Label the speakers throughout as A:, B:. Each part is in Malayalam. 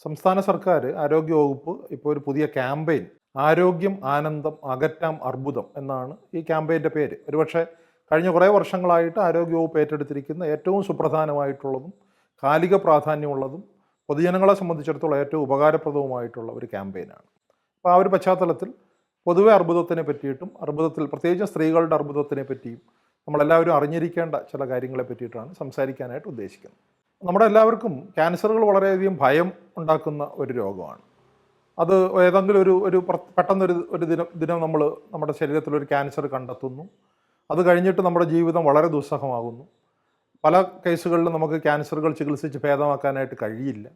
A: സംസ്ഥാന സർക്കാർ ആരോഗ്യവകുപ്പ് ഇപ്പോൾ ഒരു പുതിയ ക്യാമ്പയിൻ ആരോഗ്യം ആനന്ദം അകറ്റാം അർബുദം എന്നാണ് ഈ ക്യാമ്പയിൻ്റെ പേര്. ഒരുപക്ഷെ കഴിഞ്ഞ കുറേ വർഷങ്ങളായിട്ട് ആരോഗ്യവകുപ്പ് ഏറ്റെടുത്തിരിക്കുന്ന ഏറ്റവും സുപ്രധാനമായിട്ടുള്ളതും കാലിക പ്രാധാന്യമുള്ളതും പൊതുജനങ്ങളെ സംബന്ധിച്ചിടത്തോളം ഏറ്റവും ഉപകാരപ്രദവുമായിട്ടുള്ള ഒരു ക്യാമ്പയിനാണ്. അപ്പോൾ ആ ഒരു പശ്ചാത്തലത്തിൽ പൊതുവെ അർബുദത്തിനെ പറ്റിയിട്ടും അർബുദത്തിൽ പ്രത്യേകിച്ച് സ്ത്രീകളുടെ അർബുദത്തിനെ പറ്റിയും നമ്മളെല്ലാവരും അറിഞ്ഞിരിക്കേണ്ട ചില കാര്യങ്ങളെ പറ്റിയിട്ടാണ് സംസാരിക്കാനായിട്ട് ഉദ്ദേശിക്കുന്നത്. നമ്മുടെ എല്ലാവർക്കും ക്യാൻസറുകൾ വളരെയധികം ഭയം ഉണ്ടാക്കുന്ന ഒരു രോഗമാണ്. അത് ഏതെങ്കിലും പെട്ടെന്നൊരു ഒരു ദിനം നമ്മൾ നമ്മുടെ ശരീരത്തിലൊരു ക്യാൻസർ കണ്ടെത്തുന്നു. അത് കഴിഞ്ഞിട്ട് നമ്മുടെ ജീവിതം വളരെ ദുസ്സഹമാകുന്നു. പല കേസുകളിലും നമുക്ക് ക്യാൻസറുകൾ ചികിത്സിച്ച് ഭേദമാക്കാനായിട്ട് കഴിയില്ല.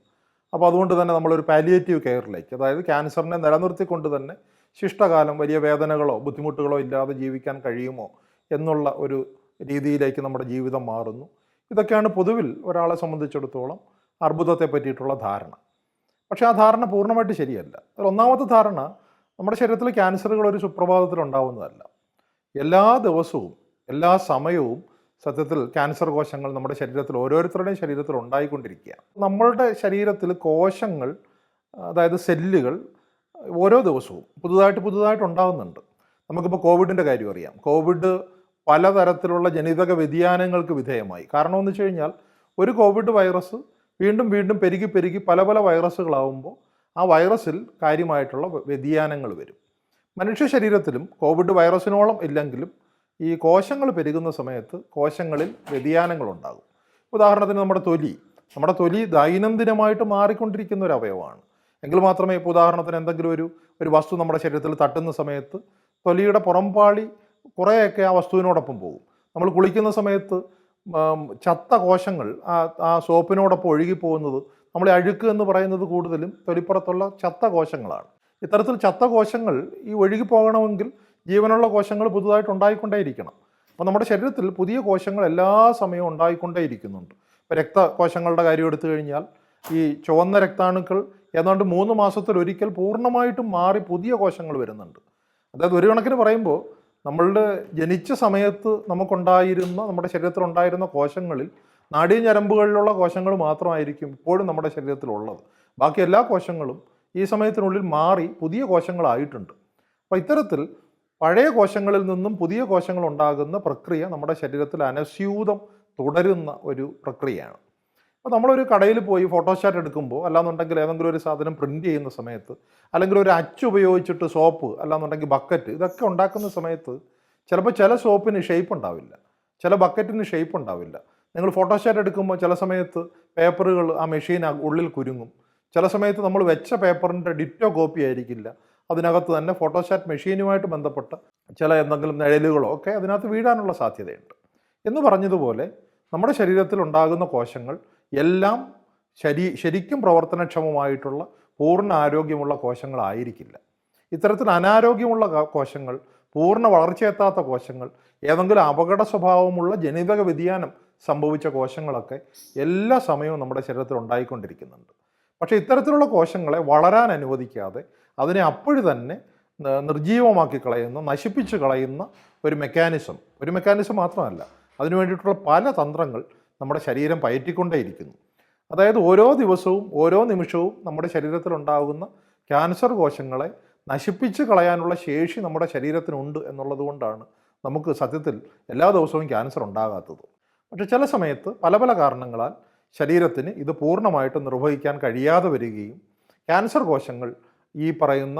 A: അപ്പോൾ അതുകൊണ്ട് തന്നെ നമ്മളൊരു പാലിയേറ്റീവ് കെയറിലേക്ക്, അതായത് ക്യാൻസറിനെ നിലനിർത്തിക്കൊണ്ട് തന്നെ ശിഷ്ടകാലം വലിയ വേദനകളോ ബുദ്ധിമുട്ടുകളോ ഇല്ലാതെ ജീവിക്കാൻ കഴിയുമോ എന്നുള്ള ഒരു രീതിയിലേക്ക് നമ്മുടെ ജീവിതം മാറുന്നു. ഇതൊക്കെയാണ് പൊതുവിൽ ഒരാളെ സംബന്ധിച്ചിടത്തോളം അർബുദത്തെ പറ്റിയിട്ടുള്ള ധാരണ. പക്ഷേ ആ ധാരണ പൂർണ്ണമായിട്ട് ശരിയല്ല. ഒന്നാമത്തെ ധാരണ, നമ്മുടെ ശരീരത്തിൽ ക്യാൻസറുകൾ ഒരു സുപ്രഭാതത്തിൽ ഉണ്ടാവുന്നതല്ല. എല്ലാ ദിവസവും എല്ലാ സമയവും സത്യത്തിൽ ക്യാൻസർ കോശങ്ങൾ നമ്മുടെ ശരീരത്തിൽ ഓരോരുത്തരുടെയും ശരീരത്തിൽ ഉണ്ടായിക്കൊണ്ടിരിക്കുകയാണ്. നമ്മളുടെ ശരീരത്തിൽ കോശങ്ങൾ, അതായത് സെല്ലുകൾ ഓരോ ദിവസവും പുതുതായിട്ട് ഉണ്ടാകുന്നുണ്ട്. നമുക്കിപ്പോൾ കോവിഡിൻ്റെ കാര്യം അറിയാം. കോവിഡ് പലതരത്തിലുള്ള ജനിതക വ്യതിയാനങ്ങൾക്ക് വിധേയമായി. കാരണമെന്ന് വെച്ച് കഴിഞ്ഞാൽ ഒരു കോവിഡ് വൈറസ് വീണ്ടും പെരുകി പല വൈറസുകളാവുമ്പോൾ ആ വൈറസിൽ കാര്യമായിട്ടുള്ള വ്യതിയാനങ്ങൾ വരും. മനുഷ്യ ശരീരത്തിലും കോവിഡ് വൈറസിനോളം ഇല്ലെങ്കിലും ഈ കോശങ്ങൾ പെരുകുന്ന സമയത്ത് കോശങ്ങളിൽ വ്യതിയാനങ്ങളുണ്ടാകും. ഉദാഹരണത്തിന് നമ്മുടെ തൊലി ദൈനംദിനമായിട്ട് മാറിക്കൊണ്ടിരിക്കുന്ന ഒരു അവയവമാണ്. എങ്കിൽ മാത്രമേ ഇപ്പോൾ ഉദാഹരണത്തിന് എന്തെങ്കിലും ഒരു വസ്തു നമ്മുടെ ശരീരത്തിൽ തട്ടുന്ന സമയത്ത് തൊലിയുടെ പുറംപാളി കുറേയൊക്കെ ആ വസ്തുവിനോടൊപ്പം പോകും. നമ്മൾ കുളിക്കുന്ന സമയത്ത് ചത്ത കോശങ്ങൾ ആ സോപ്പിനോടൊപ്പം ഒഴുകി പോകുന്നത്, നമ്മൾ അഴുക്ക് എന്ന് പറയുന്നത് കൂടുതലും തൊലിപ്പുറത്തുള്ള ചത്ത കോശങ്ങളാണ്. ഇത്തരത്തിൽ ചത്ത കോശങ്ങൾ ഈ ഒഴുകി പോകണമെങ്കിൽ ജീവനുള്ള കോശങ്ങൾ പുതുതായിട്ട് ഉണ്ടായിക്കൊണ്ടേയിരിക്കണം. അപ്പോൾ നമ്മുടെ ശരീരത്തിൽ പുതിയ കോശങ്ങൾ എല്ലാ സമയവും ഉണ്ടായിക്കൊണ്ടേയിരിക്കുന്നുണ്ട്. ഇപ്പോൾ രക്തകോശങ്ങളുടെ കാര്യം എടുത്തു കഴിഞ്ഞാൽ ഈ ചുവന്ന രക്താണുക്കൾ ഏതാണ്ട് 3 മാസത്തിലൊരിക്കൽ പൂർണ്ണമായിട്ടും മാറി പുതിയ കോശങ്ങൾ വരുന്നുണ്ട്. അതായത് ഒരു കണക്കിന് പറയുമ്പോൾ നമ്മളുടെ ജനിച്ച സമയത്ത് നമുക്കുണ്ടായിരുന്ന, നമ്മുടെ ശരീരത്തിലുണ്ടായിരുന്ന കോശങ്ങളിൽ നാഡീഞരമ്പുകളിലുള്ള കോശങ്ങൾ മാത്രമായിരിക്കും ഇപ്പോഴും നമ്മുടെ ശരീരത്തിലുള്ളത്. ബാക്കി എല്ലാ കോശങ്ങളും ഈ സമയത്തിനുള്ളിൽ മാറി പുതിയ കോശങ്ങളായിട്ടുണ്ട്. അപ്പോൾ ഇത്തരത്തിൽ പഴയ കോശങ്ങളിൽ നിന്നും പുതിയ കോശങ്ങൾ ഉണ്ടാകുന്ന പ്രക്രിയ നമ്മുടെ ശരീരത്തിൽ അനസ്യൂതം തുടരുന്ന ഒരു പ്രക്രിയയാണ്. അപ്പോൾ നമ്മളൊരു കടയിൽ പോയി ഫോട്ടോസ്റ്റാറ്റ് എടുക്കുമ്പോൾ, അല്ലാന്നുണ്ടെങ്കിൽ ഏതെങ്കിലും ഒരു സാധനം പ്രിൻ്റ് ചെയ്യുന്ന സമയത്ത്, അല്ലെങ്കിൽ ഒരു അച്ച് ഉപയോഗിച്ചിട്ട് സോപ്പ്, അല്ലാന്നുണ്ടെങ്കിൽ ബക്കറ്റ്, ഇതൊക്കെ ഉണ്ടാക്കുന്ന സമയത്ത് ചിലപ്പോൾ ചില സോപ്പിന് ഷേപ്പ് ഉണ്ടാവില്ല, ചില ബക്കറ്റിന് ഷേപ്പ് ഉണ്ടാവില്ല. നിങ്ങൾ ഫോട്ടോസ്റ്റാറ്റ് എടുക്കുമ്പോൾ ചില സമയത്ത് പേപ്പറുകൾ ആ മെഷീൻ ഉള്ളിൽ കുരുങ്ങും. ചില സമയത്ത് നമ്മൾ വെച്ച പേപ്പറിൻ്റെ ഡിറ്റോ കോപ്പി ആയിരിക്കില്ല. അതിനകത്ത് തന്നെ ഫോട്ടോസ്റ്റാറ്റ് മെഷീനുമായിട്ട് ബന്ധപ്പെട്ട ചില എന്തെങ്കിലും നിഴലുകളോ ഒക്കെ അതിനകത്ത് വീഴാനുള്ള സാധ്യതയുണ്ട്. എന്ന് പറഞ്ഞതുപോലെ നമ്മുടെ ശരീരത്തിൽ ഉണ്ടാകുന്ന കോശങ്ങൾ എല്ലാം ശരിക്കും പ്രവർത്തനക്ഷമമായിട്ടുള്ള പൂർണ്ണ ആരോഗ്യമുള്ള കോശങ്ങളായിരിക്കില്ല. ഇത്തരത്തിൽ അനാരോഗ്യമുള്ള കോശങ്ങൾ, പൂർണ്ണ വളർച്ചയെത്താത്ത കോശങ്ങൾ, ഏതെങ്കിലും അപകട സ്വഭാവമുള്ള ജനിതക വ്യതിയാനം സംഭവിച്ച കോശങ്ങളൊക്കെ എല്ലാ സമയവും നമ്മുടെ ശരീരത്തിൽ ഉണ്ടായിക്കൊണ്ടിരിക്കുന്നുണ്ട്. പക്ഷേ ഇത്തരത്തിലുള്ള കോശങ്ങളെ വളരാൻ അനുവദിക്കാതെ അതിനെ അപ്പോഴും തന്നെ നിർജീവമാക്കി കളയുന്ന, നശിപ്പിച്ച് കളയുന്ന ഒരു മെക്കാനിസം മാത്രമല്ല, അതിനു വേണ്ടിയിട്ടുള്ള പല തന്ത്രങ്ങൾ നമ്മുടെ ശരീരം പയറ്റിക്കൊണ്ടേയിരിക്കുന്നു. അതായത് ഓരോ ദിവസവും ഓരോ നിമിഷവും നമ്മുടെ ശരീരത്തിലുണ്ടാകുന്ന ക്യാൻസർ കോശങ്ങളെ നശിപ്പിച്ച് കളയാനുള്ള ശേഷി നമ്മുടെ ശരീരത്തിനുണ്ട് എന്നുള്ളത് കൊണ്ടാണ് നമുക്ക് സത്യത്തിൽ എല്ലാ ദിവസവും ക്യാൻസർ ഉണ്ടാകാത്തത്. പക്ഷെ ചില സമയത്ത് പല കാരണങ്ങളാൽ ശരീരത്തിന് ഇത് പൂർണ്ണമായിട്ട് നിർവഹിക്കാൻ കഴിയാതെ വരികയും ക്യാൻസർ കോശങ്ങൾ ഈ പറയുന്ന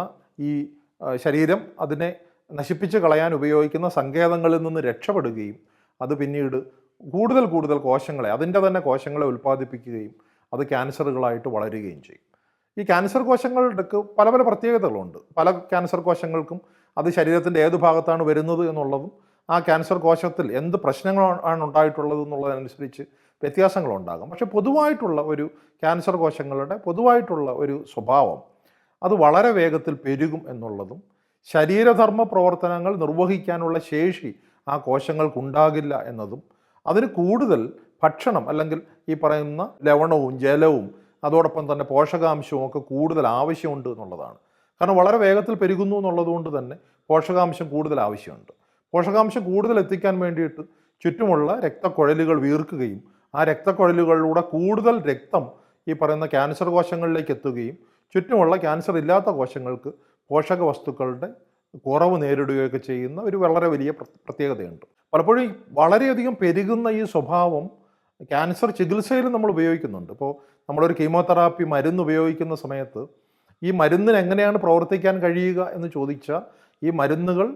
A: ശരീരം അതിനെ നശിപ്പിച്ച് കളയാൻ ഉപയോഗിക്കുന്ന സങ്കേതങ്ങളിൽ നിന്ന് രക്ഷപ്പെടുകയും അത് പിന്നീട് കൂടുതൽ കോശങ്ങളെ, അതിൻ്റെ തന്നെ കോശങ്ങളെ ഉൽപ്പാദിപ്പിക്കുകയും അത് ക്യാൻസറുകളായിട്ട് വളരുകയും ചെയ്യും. ഈ ക്യാൻസർ കോശങ്ങളുടെ പല പ്രത്യേകതകളുണ്ട്. പല ക്യാൻസർ കോശങ്ങൾക്കും അത് ശരീരത്തിൻ്റെ ഏത് ഭാഗത്താണ് വരുന്നത് എന്നുള്ളതും ആ ക്യാൻസർ കോശത്തിൽ എന്ത് പ്രശ്നങ്ങളാണ് ഉണ്ടായിട്ടുള്ളത് എന്നുള്ളതനുസരിച്ച് വ്യത്യാസങ്ങളുണ്ടാകും. പക്ഷെ പൊതുവായിട്ടുള്ള ഒരു ക്യാൻസർ കോശങ്ങളുടെ പൊതുവായിട്ടുള്ള ഒരു സ്വഭാവം അത് വളരെ വേഗത്തിൽ പെരുകും എന്നുള്ളതും ശരീരധർമ്മ പ്രവർത്തനങ്ങൾ നിർവഹിക്കാനുള്ള ശേഷി ആ കോശങ്ങൾക്കുണ്ടാകില്ല എന്നതും അതിന് കൂടുതൽ ഭക്ഷണം അല്ലെങ്കിൽ ഈ പറയുന്ന ലവണവും ജലവും അതോടൊപ്പം തന്നെ പോഷകാംശവും ഒക്കെ കൂടുതൽ ആവശ്യമുണ്ട് എന്നുള്ളതാണ്. കാരണം വളരെ വേഗത്തിൽ പെരുകുന്നു എന്നുള്ളതുകൊണ്ട് തന്നെ പോഷകാംശം കൂടുതൽ ആവശ്യമുണ്ട്. പോഷകാംശം കൂടുതൽ എത്തിക്കാൻ വേണ്ടിയിട്ട് ചുറ്റുമുള്ള രക്തക്കുഴലുകൾ വീർക്കുകയും ആ രക്തക്കുഴലുകളിലൂടെ കൂടുതൽ രക്തം ഈ പറയുന്ന ക്യാൻസർ കോശങ്ങളിലേക്ക് എത്തുകയും ചുറ്റുമുള്ള ക്യാൻസർ ഇല്ലാത്ത കോശങ്ങൾക്ക് പോഷക വസ്തുക്കളുടെ കുറവ് നേരിടുകയൊക്കെ ചെയ്യുന്ന ഒരു വളരെ വലിയ പ്രത്യേകതയുണ്ട്. പലപ്പോഴും വളരെയധികം പെരുകുന്ന ഈ സ്വഭാവം ക്യാൻസർ ചികിത്സയിൽ നമ്മൾ ഉപയോഗിക്കുന്നുണ്ട്. ഇപ്പോൾ നമ്മളൊരു കീമോതെറാപ്പി മരുന്ന് ഉപയോഗിക്കുന്ന സമയത്ത് ഈ മരുന്നിന് എങ്ങനെയാണ് പ്രവർത്തിക്കാൻ കഴിയുക എന്ന് ചോദിച്ചാൽ ഈ മരുന്നുകൾ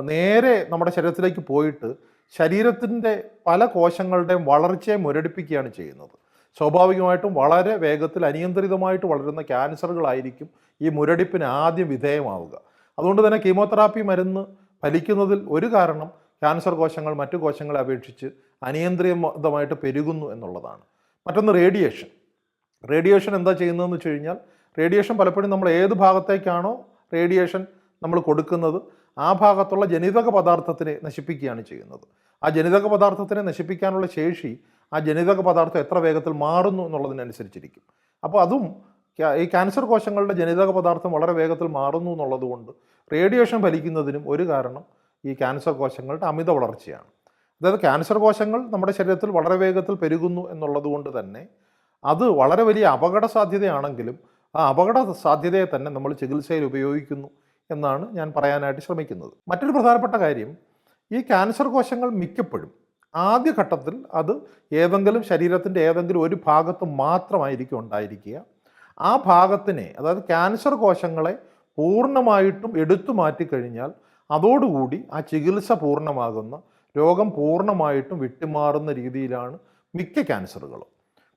A: നേരെ നമ്മുടെ ശരീരത്തിലേക്ക് പോയിട്ട് ശരീരത്തിൻ്റെ പല കോശങ്ങളുടെയും വളർച്ചയെ മുരടിപ്പിക്കുകയാണ് ചെയ്യുന്നത്. സ്വാഭാവികമായിട്ടും വളരെ വേഗത്തിൽ അനിയന്ത്രിതമായിട്ട് വളരുന്ന ക്യാൻസറുകളായിരിക്കും ഈ മുരടിപ്പിന് ആദ്യം വിധേയമാവുക. അതുകൊണ്ട് തന്നെ കീമോതെറാപ്പി മരുന്ന് ഫലിക്കുന്നതിൽ ഒരു കാരണം ക്യാൻസർ കോശങ്ങൾ മറ്റു കോശങ്ങളെ അപേക്ഷിച്ച് അനിയന്ത്രിതമായിട്ട് പെരുകുന്നു എന്നുള്ളതാണ്. മറ്റൊന്ന് റേഡിയേഷൻ എന്താ ചെയ്യുന്നതെന്ന് വെച്ച് കഴിഞ്ഞാൽ റേഡിയേഷൻ പലപ്പോഴും നമ്മൾ ഏത് ഭാഗത്തേക്കാണോ റേഡിയേഷൻ നമ്മൾ കൊടുക്കുന്നത് ആ ഭാഗത്തുള്ള ജനിതക പദാർത്ഥത്തിനെ നശിപ്പിക്കുകയാണ് ചെയ്യുന്നത്. ആ ജനിതക പദാർത്ഥത്തിനെ നശിപ്പിക്കാനുള്ള ശേഷി ആ ജനിതക പദാർത്ഥം എത്ര വേഗത്തിൽ മാറുന്നു എന്നുള്ളതിനനുസരിച്ചിരിക്കും. അപ്പോൾ അതും ഈ ക്യാൻസർ കോശങ്ങളുടെ ജനിതക പദാർത്ഥം വളരെ വേഗത്തിൽ മാറുന്നു എന്നുള്ളത് കൊണ്ട് റേഡിയേഷൻ ഫലിക്കുന്നതിനും ഒരു കാരണം ഈ ക്യാൻസർ കോശങ്ങളുടെ അമിത വളർച്ചയാണ്. അതായത് ക്യാൻസർ കോശങ്ങൾ നമ്മുടെ ശരീരത്തിൽ വളരെ വേഗത്തിൽ പെരുകുന്നു എന്നുള്ളത് കൊണ്ട് തന്നെ അത് വളരെ വലിയ അപകട സാധ്യതയാണെങ്കിലും ആ അപകട സാധ്യതയെ തന്നെ നമ്മൾ ചികിത്സയിൽ ഉപയോഗിക്കുന്നു എന്നാണ് ഞാൻ പറയാനായിട്ട് ശ്രമിക്കുന്നത്. മറ്റൊരു പ്രധാനപ്പെട്ട കാര്യം, ഈ ക്യാൻസർ കോശങ്ങൾ മിക്കപ്പോഴും ആദ്യഘട്ടത്തിൽ അത് ഏതെങ്കിലും ശരീരത്തിൻ്റെ ഏതെങ്കിലും ഒരു ഭാഗത്ത് മാത്രമായിരിക്കും ഉണ്ടായിരിക്കുക. ആ ഭാഗത്തിനെ, അതായത് ക്യാൻസർ കോശങ്ങളെ പൂർണ്ണമായിട്ടും എടുത്തു മാറ്റിക്കഴിഞ്ഞാൽ അതോടുകൂടി ആ ചികിത്സ പൂർണ്ണമാകുന്ന, രോഗം പൂർണ്ണമായിട്ടും വിട്ടുമാറുന്ന രീതിയിലാണ് മിക്ക ക്യാൻസറുകളും.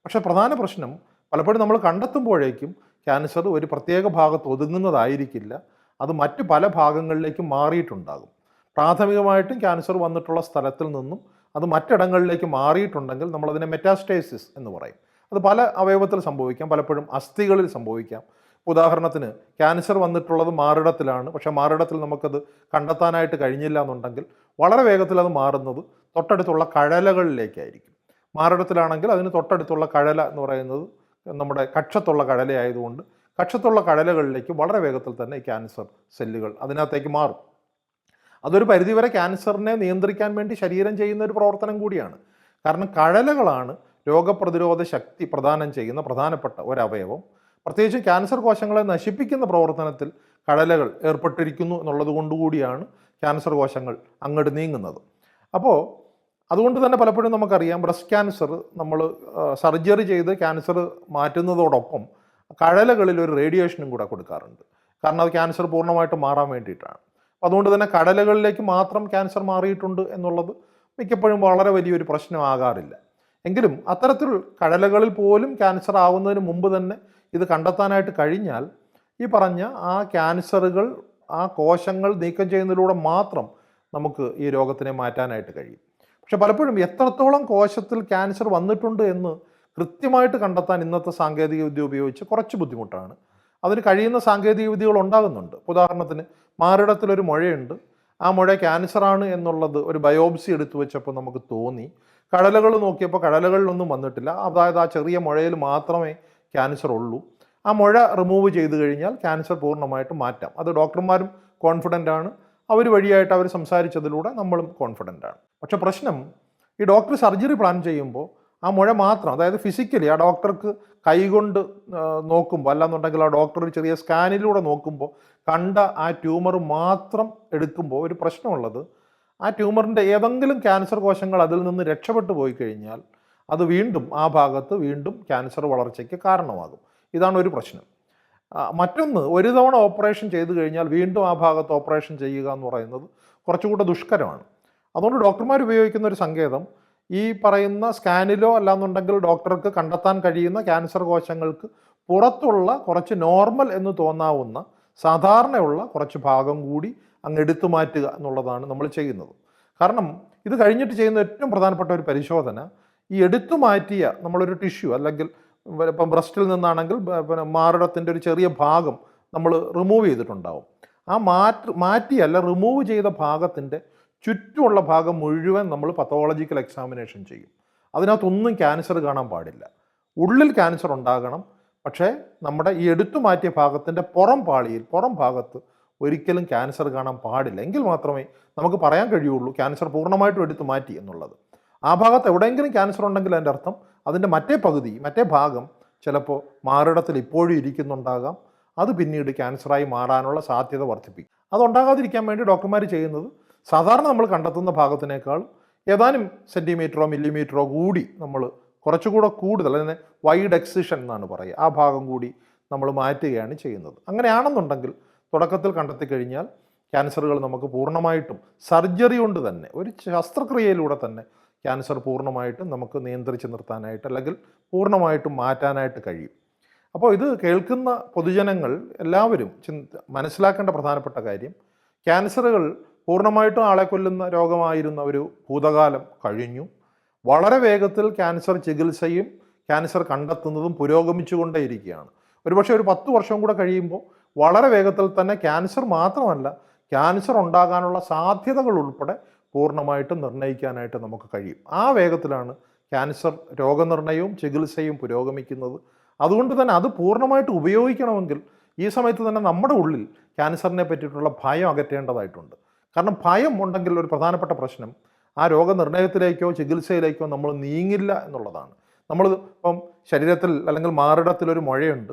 A: പക്ഷേ പ്രധാന പ്രശ്നം പലപ്പോഴും നമ്മൾ കണ്ടെത്തുമ്പോഴേക്കും ക്യാൻസർ ഒരു പ്രത്യേക ഭാഗത്ത് ഒതുങ്ങുന്നതായിരിക്കില്ല, അത് മറ്റ് പല ഭാഗങ്ങളിലേക്കും മാറിയിട്ടുണ്ടാകും. പ്രാഥമികമായിട്ടും ക്യാൻസർ വന്നിട്ടുള്ള സ്ഥലത്തിൽ നിന്നും അത് മറ്റിടങ്ങളിലേക്ക് മാറിയിട്ടുണ്ടെങ്കിൽ നമ്മളതിനെ മെറ്റാസ്റ്റേസിസ് എന്ന് പറയും. അത് പല അവയവത്തിൽ സംഭവിക്കാം, പലപ്പോഴും അസ്ഥികളിൽ സംഭവിക്കാം. ഉദാഹരണത്തിന് ക്യാൻസർ വന്നിട്ടുള്ളത് മാറിടത്തിലാണ്, പക്ഷേ മാറിടത്തിൽ നമുക്കത് കണ്ടെത്താനായിട്ട് കഴിഞ്ഞില്ല എന്നുണ്ടെങ്കിൽ വളരെ വേഗത്തിൽ അത് മാറുന്നത് തൊട്ടടുത്തുള്ള കഴലകളിലേക്കായിരിക്കും. മാറിടത്തിലാണെങ്കിൽ അതിന് തൊട്ടടുത്തുള്ള കഴല എന്ന് പറയുന്നത് നമ്മുടെ കക്ഷത്തുള്ള കഴലയായതുകൊണ്ട് കക്ഷത്തുള്ള കഴലകളിലേക്ക് വളരെ വേഗത്തിൽ തന്നെ ഈ ക്യാൻസർ സെല്ലുകൾ അതിനകത്തേക്ക് മാറും. അതൊരു പരിധിവരെ ക്യാൻസറിനെ നിയന്ത്രിക്കാൻ വേണ്ടി ശരീരം ചെയ്യുന്ന ഒരു പ്രവർത്തനം കൂടിയാണ്. കാരണം കഴലകളാണ് രോഗപ്രതിരോധ ശക്തി പ്രദാനം ചെയ്യുന്ന പ്രധാനപ്പെട്ട ഒരവയവം. പ്രത്യേകിച്ച് ക്യാൻസർ കോശങ്ങളെ നശിപ്പിക്കുന്ന പ്രവർത്തനത്തിൽ കഴലകൾ ഏർപ്പെട്ടിരിക്കുന്നു എന്നുള്ളത് കൊണ്ടുകൂടിയാണ് ക്യാൻസർ കോശങ്ങൾ അങ്ങോട്ട് നീങ്ങുന്നത്. അപ്പോൾ അതുകൊണ്ട് തന്നെ പലപ്പോഴും നമുക്കറിയാം, ബ്രസ്റ്റ് ക്യാൻസർ നമ്മൾ സർജറി ചെയ്ത് ക്യാൻസർ മാറ്റുന്നതോടൊപ്പം കഴലകളിൽ ഒരു റേഡിയേഷനും കൂടെ കൊടുക്കാറുണ്ട്. കാരണം അത് ക്യാൻസർ പൂർണ്ണമായിട്ട് മാറാൻ വേണ്ടിയിട്ടാണ്. അതുകൊണ്ട് തന്നെ കടലകളിലേക്ക് മാത്രം ക്യാൻസർ മാറിയിട്ടുണ്ട് എന്നുള്ളത് മിക്കപ്പോഴും വളരെ വലിയൊരു പ്രശ്നമാകാറില്ല. എങ്കിലും അത്തരത്തിൽ കടലകളിൽ പോലും ക്യാൻസർ ആവുന്നതിന് മുമ്പ് തന്നെ ഇത് കണ്ടെത്താനായിട്ട് കഴിഞ്ഞാൽ ഈ പറഞ്ഞ ആ ക്യാൻസറുകൾ, ആ കോശങ്ങൾ നീക്കം ചെയ്യുന്നതിലൂടെ മാത്രം നമുക്ക് ഈ രോഗത്തിനെ മാറ്റാനായിട്ട് കഴിയും. പക്ഷെ പലപ്പോഴും എത്രത്തോളം കോശത്തിൽ ക്യാൻസർ വന്നിട്ടുണ്ട് എന്ന് കൃത്യമായിട്ട് കണ്ടെത്താൻ ഇന്നത്തെ സാങ്കേതിക വിദ്യ ഉപയോഗിച്ച് കുറച്ച് ബുദ്ധിമുട്ടാണ്. അതിന് കഴിയുന്ന സാങ്കേതിക വിദ്യകൾ ഉണ്ടാകുന്നുണ്ട്. ഉദാഹരണത്തിന് മാറിടത്തിലൊരു മുഴയുണ്ട്, ആ മുഴ ക്യാൻസറാണ് എന്നുള്ളത് ഒരു ബയോപ്സി എടുത്തു വെച്ചപ്പോൾ നമുക്ക് തോന്നി. കടലകൾ നോക്കിയപ്പോൾ കടലകളിലൊന്നും വന്നിട്ടില്ല, അതായത് ആ ചെറിയ മുഴയിൽ മാത്രമേ ക്യാൻസർ ഉള്ളൂ. ആ മുഴ റിമൂവ് ചെയ്ത് കഴിഞ്ഞാൽ ക്യാൻസർ പൂർണ്ണമായിട്ട് മാറ്റാം. അത് ഡോക്ടർമാരും കോൺഫിഡൻ്റ് ആണ്, അവർ വഴിയായിട്ട് അവർ സംസാരിച്ചതിലൂടെ നമ്മളും കോൺഫിഡൻ്റ് ആണ്. പക്ഷെ പ്രശ്നം, ഈ ഡോക്ടർ സർജറി പ്ലാൻ ചെയ്യുമ്പോൾ ആ മുഴ മാത്രം, അതായത് ഫിസിക്കലി ആ ഡോക്ടർക്ക് കൈകൊണ്ട് നോക്കുമ്പോൾ, അല്ലാന്നുണ്ടെങ്കിൽ ആ ഡോക്ടർ ഒരു ചെറിയ സ്കാനിലൂടെ നോക്കുമ്പോൾ കണ്ട ആ ട്യൂമർ മാത്രം എടുക്കുമ്പോൾ ഒരു പ്രശ്നമുള്ളത്, ആ ട്യൂമറിൻ്റെ ഏതെങ്കിലും ക്യാൻസർ കോശങ്ങൾ അതിൽ നിന്ന് രക്ഷപ്പെട്ടു പോയി കഴിഞ്ഞാൽ അത് വീണ്ടും ആ ഭാഗത്ത് വീണ്ടും ക്യാൻസർ വളർച്ചയ്ക്ക് കാരണമാകും. ഇതാണ് ഒരു പ്രശ്നം. മറ്റൊന്ന്, ഒരു തവണ ഓപ്പറേഷൻ ചെയ്തു കഴിഞ്ഞാൽ വീണ്ടും ആ ഭാഗത്ത് ഓപ്പറേഷൻ ചെയ്യുക എന്ന് പറയുന്നത് കുറച്ചുകൂടെ ദുഷ്കരമാണ്. അതുകൊണ്ട് ഡോക്ടർമാർ ഉപയോഗിക്കുന്ന ഒരു സങ്കേതം, ഈ പറയുന്ന സ്കാനിലോ അല്ലാന്നുണ്ടെങ്കിൽ ഡോക്ടർക്ക് കണ്ടെത്താൻ കഴിയുന്ന ക്യാൻസർ കോശങ്ങൾക്ക് പുറത്തുള്ള കുറച്ച് നോർമൽ എന്ന് തോന്നാവുന്ന സാധാരണയുള്ള കുറച്ച് ഭാഗം കൂടി അങ്ങ് എടുത്തു മാറ്റുക എന്നുള്ളതാണ് നമ്മൾ ചെയ്യുന്നത്. കാരണം ഇത് കഴിഞ്ഞിട്ട് ചെയ്യുന്ന ഏറ്റവും പ്രധാനപ്പെട്ട ഒരു പരിശോധന, ഈ എടുത്തു മാറ്റിയ നമ്മളൊരു ടിഷ്യൂ, അല്ലെങ്കിൽ ഇപ്പം ബ്രസ്റ്റിൽ നിന്നാണെങ്കിൽ പിന്നെ മാറിടത്തിൻ്റെ ഒരു ചെറിയ ഭാഗം നമ്മൾ റിമൂവ് ചെയ്തിട്ടുണ്ടാവും. ആ മാറ്റിയല്ല റിമൂവ് ചെയ്ത ഭാഗത്തിൻ്റെ ചുറ്റുമുള്ള ഭാഗം മുഴുവൻ നമ്മൾ പത്തോളജിക്കൽ എക്സാമിനേഷൻ ചെയ്യും. അതിനകത്തൊന്നും ക്യാൻസർ കാണാൻ പാടില്ല. ഉള്ളിൽ ക്യാൻസർ ഉണ്ടാകണം, പക്ഷേ നമ്മുടെ ഈ എടുത്തു മാറ്റിയ ഭാഗത്തിൻ്റെ പുറം ഭാഗത്ത് ഒരിക്കലും ക്യാൻസർ കാണാൻ പാടില്ല. എങ്കിൽ മാത്രമേ നമുക്ക് പറയാൻ കഴിയുള്ളൂ ക്യാൻസർ പൂർണ്ണമായിട്ടും എടുത്തു മാറ്റി എന്നുള്ളത്. ആ ഭാഗത്ത് എവിടെയെങ്കിലും ക്യാൻസർ ഉണ്ടെങ്കിൽ അതിൻ്റെ അർത്ഥം അതിൻ്റെ മറ്റേ ഭാഗം ചിലപ്പോൾ മാറിടത്തിൽ ഇപ്പോഴും ഇരിക്കുന്നുണ്ടാകാം. അത് പിന്നീട് ക്യാൻസറായി മാറാനുള്ള സാധ്യത വർദ്ധിപ്പിക്കും. അതുണ്ടാകാതിരിക്കാൻ വേണ്ടി ഡോക്ടർമാർ ചെയ്യുന്നത് സാധാരണ നമ്മൾ കണ്ടെത്തുന്ന ഭാഗത്തിനേക്കാൾ ഏതാനും സെൻറ്റിമീറ്ററോ മില്ലിമീറ്ററോ കൂടി നമ്മൾ കുറച്ചുകൂടെ കൂടുതൽ, അതിനെ വൈഡ് എക്സിഷൻ എന്നാണ് പറയുക, ആ ഭാഗം കൂടി നമ്മൾ മാറ്റുകയാണ് ചെയ്യുന്നത്. അങ്ങനെയാണെന്നുണ്ടെങ്കിൽ തുടക്കത്തിൽ കണ്ടെത്തി കഴിഞ്ഞാൽ ക്യാൻസറുകൾ നമുക്ക് പൂർണ്ണമായിട്ടും സർജറി കൊണ്ട് തന്നെ, ഒരു ശസ്ത്രക്രിയയിലൂടെ തന്നെ ക്യാൻസർ പൂർണ്ണമായിട്ടും നമുക്ക് നിയന്ത്രിച്ച് നിർത്താനായിട്ട് അല്ലെങ്കിൽ പൂർണ്ണമായിട്ടും മാറ്റാനായിട്ട് കഴിയും. അപ്പോൾ ഇത് കേൾക്കുന്ന പൊതുജനങ്ങൾ എല്ലാവരും മനസ്സിലാക്കേണ്ട പ്രധാനപ്പെട്ട കാര്യം, ക്യാൻസറുകൾ പൂർണ്ണമായിട്ടും ആളെ കൊല്ലുന്ന രോഗമായിരുന്ന ഒരു ഭൂതകാലം കഴിഞ്ഞു. വളരെ വേഗത്തിൽ ക്യാൻസർ ചികിത്സയും ക്യാൻസർ കണ്ടെത്തുന്നതും പുരോഗമിച്ചുകൊണ്ടേയിരിക്കുകയാണ്. ഒരുപക്ഷെ ഒരു 10 വർഷം കൂടെ കഴിയുമ്പോൾ വളരെ വേഗത്തിൽ തന്നെ ക്യാൻസർ മാത്രമല്ല, ക്യാൻസർ ഉണ്ടാകാനുള്ള സാധ്യതകൾ ഉൾപ്പെടെ പൂർണ്ണമായിട്ടും നിർണ്ണയിക്കാനായിട്ട് നമുക്ക് കഴിയും. ആ വേഗത്തിലാണ് ക്യാൻസർ രോഗനിർണയവും ചികിത്സയും പുരോഗമിക്കുന്നത്. അതുകൊണ്ട് തന്നെ അത് പൂർണ്ണമായിട്ട് ഉപയോഗിക്കണമെങ്കിൽ ഈ സമയത്ത് തന്നെ നമ്മുടെ ഉള്ളിൽ ക്യാൻസറിനെ പറ്റിയിട്ടുള്ള ഭയം അകറ്റേണ്ടതായിട്ടുണ്ട്. കാരണം ഭയം ഉണ്ടെങ്കിൽ ഒരു പ്രധാനപ്പെട്ട പ്രശ്നം ആ രോഗനിർണയത്തിലേക്കോ ചികിത്സയിലേക്കോ നമ്മൾ നീങ്ങില്ല എന്നുള്ളതാണ്. നമ്മൾ ഇപ്പം ശരീരത്തിൽ അല്ലെങ്കിൽ മാറിടത്തിലൊരു മുഴയുണ്ട്.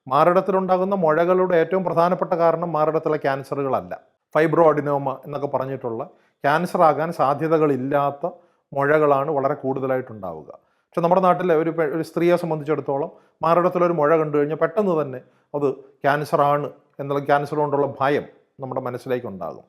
A: മാറിടത്തിലുണ്ടാകുന്ന മുഴകളുടെ ഏറ്റവും പ്രധാനപ്പെട്ട കാരണം മാറിടത്തിലെ ക്യാൻസറുകളല്ല. ഫൈബ്രോ അഡിനോമ എന്നൊക്കെ പറഞ്ഞിട്ടുള്ള ക്യാൻസർ ആകാൻ സാധ്യതകളില്ലാത്ത മുഴകളാണ് വളരെ കൂടുതലായിട്ടുണ്ടാവുക. പക്ഷെ നമ്മുടെ നാട്ടിലെ ഒരു സ്ത്രീയെ സംബന്ധിച്ചിടത്തോളം മാറിടത്തിലൊരു മുഴ കണ്ടു കഴിഞ്ഞാൽ പെട്ടെന്ന് തന്നെ അത് ക്യാൻസറാണ് എന്നുള്ള ക്യാൻസർ കൊണ്ടുള്ള ഭയം നമ്മുടെ മനസ്സിലേക്ക് ഉണ്ടാകും.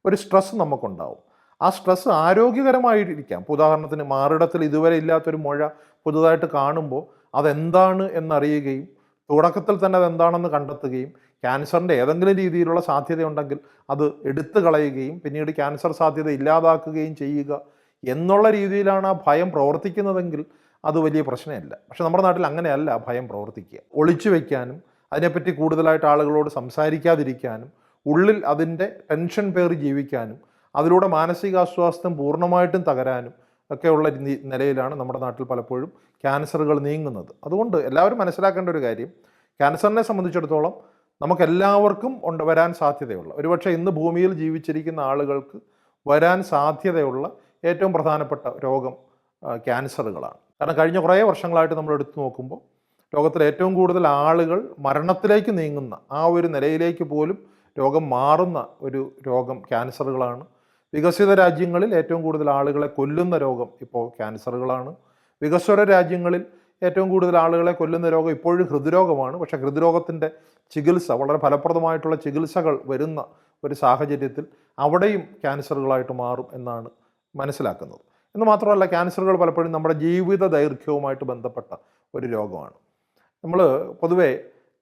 A: ഒരു സ്ട്രെസ് നമുക്കുണ്ടാവും. ആ സ്ട്രെസ് ആരോഗ്യകരമായിട്ടിരിക്കാം. ഉദാഹരണത്തിന് മാറിടത്തിൽ ഇതുവരെ ഇല്ലാത്തൊരു മുഴ പുതുതായിട്ട് കാണുമ്പോൾ അതെന്താണ് എന്നറിയുകയും തുടക്കത്തിൽ തന്നെ അതെന്താണെന്ന് കണ്ടെത്തുകയും ക്യാൻസറിൻ്റെ ഏതെങ്കിലും രീതിയിലുള്ള സാധ്യതയുണ്ടെങ്കിൽ അത് എടുത്തു കളയുകയും പിന്നീട് ക്യാൻസർ സാധ്യത ഇല്ലാതാക്കുകയും ചെയ്യുക എന്നുള്ള രീതിയിലാണ് ആ ഭയം പ്രവർത്തിക്കുന്നതെങ്കിൽ അത് വലിയ പ്രശ്നമില്ല. പക്ഷെ നമ്മുടെ നാട്ടിൽ അങ്ങനെയല്ല ഭയം പ്രവർത്തിക്കുക. ഒളിച്ചു വയ്ക്കാനും അതിനെപ്പറ്റി കൂടുതലായിട്ട് ആളുകളോട് സംസാരിക്കാതിരിക്കാനും ഉള്ളിൽ അതിൻ്റെ ടെൻഷൻ പേറി ജീവിക്കാനും അതിലൂടെ മാനസികാസ്വാസ്ഥ്യം പൂർണ്ണമായിട്ടും തകരാനും ഒക്കെയുള്ള നിലയിലാണ് നമ്മുടെ നാട്ടിൽ പലപ്പോഴും ക്യാൻസറുകൾ നീങ്ങുന്നത്. അതുകൊണ്ട് എല്ലാവരും മനസ്സിലാക്കേണ്ട ഒരു കാര്യം, ക്യാൻസറിനെ സംബന്ധിച്ചിടത്തോളം നമുക്കെല്ലാവർക്കും വരാൻ സാധ്യതയുള്ള, ഒരുപക്ഷെ ഇന്ന് ഭൂമിയിൽ ജീവിച്ചിരിക്കുന്ന ആളുകൾക്ക് വരാൻ സാധ്യതയുള്ള ഏറ്റവും പ്രധാനപ്പെട്ട രോഗം ക്യാൻസറുകളാണ്. കാരണം കഴിഞ്ഞ കുറേ വർഷങ്ങളായിട്ട് നമ്മൾ എടുത്തു നോക്കുമ്പോൾ ലോകത്തിലെ ഏറ്റവും കൂടുതൽ ആളുകൾ മരണത്തിലേക്ക് നീങ്ങുന്ന ആ ഒരു നിലയിലേക്ക് പോലും രോഗം മാറുന്ന ഒരു രോഗം ക്യാൻസറുകളാണ്. വികസിത രാജ്യങ്ങളിൽ ഏറ്റവും കൂടുതൽ ആളുകളെ കൊല്ലുന്ന രോഗം ഇപ്പോൾ ക്യാൻസറുകളാണ്. വികസ്വര രാജ്യങ്ങളിൽ ഏറ്റവും കൂടുതൽ ആളുകളെ കൊല്ലുന്ന രോഗം ഇപ്പോഴും ഹൃദ്രോഗമാണ്. പക്ഷേ ഹൃദ്രോഗത്തിൻ്റെ ചികിത്സ, വളരെ ഫലപ്രദമായിട്ടുള്ള ചികിത്സകൾ വരുന്ന ഒരു സാഹചര്യത്തിൽ അവിടെയും ക്യാൻസറുകളായിട്ട് മാറും എന്നാണ് മനസ്സിലാക്കുന്നത്. എന്ന് മാത്രമല്ല, ക്യാൻസറുകൾ പലപ്പോഴും നമ്മുടെ ജീവിത ദൈർഘ്യവുമായിട്ട് ബന്ധപ്പെട്ട ഒരു രോഗമാണ്. നമ്മൾ പൊതുവേ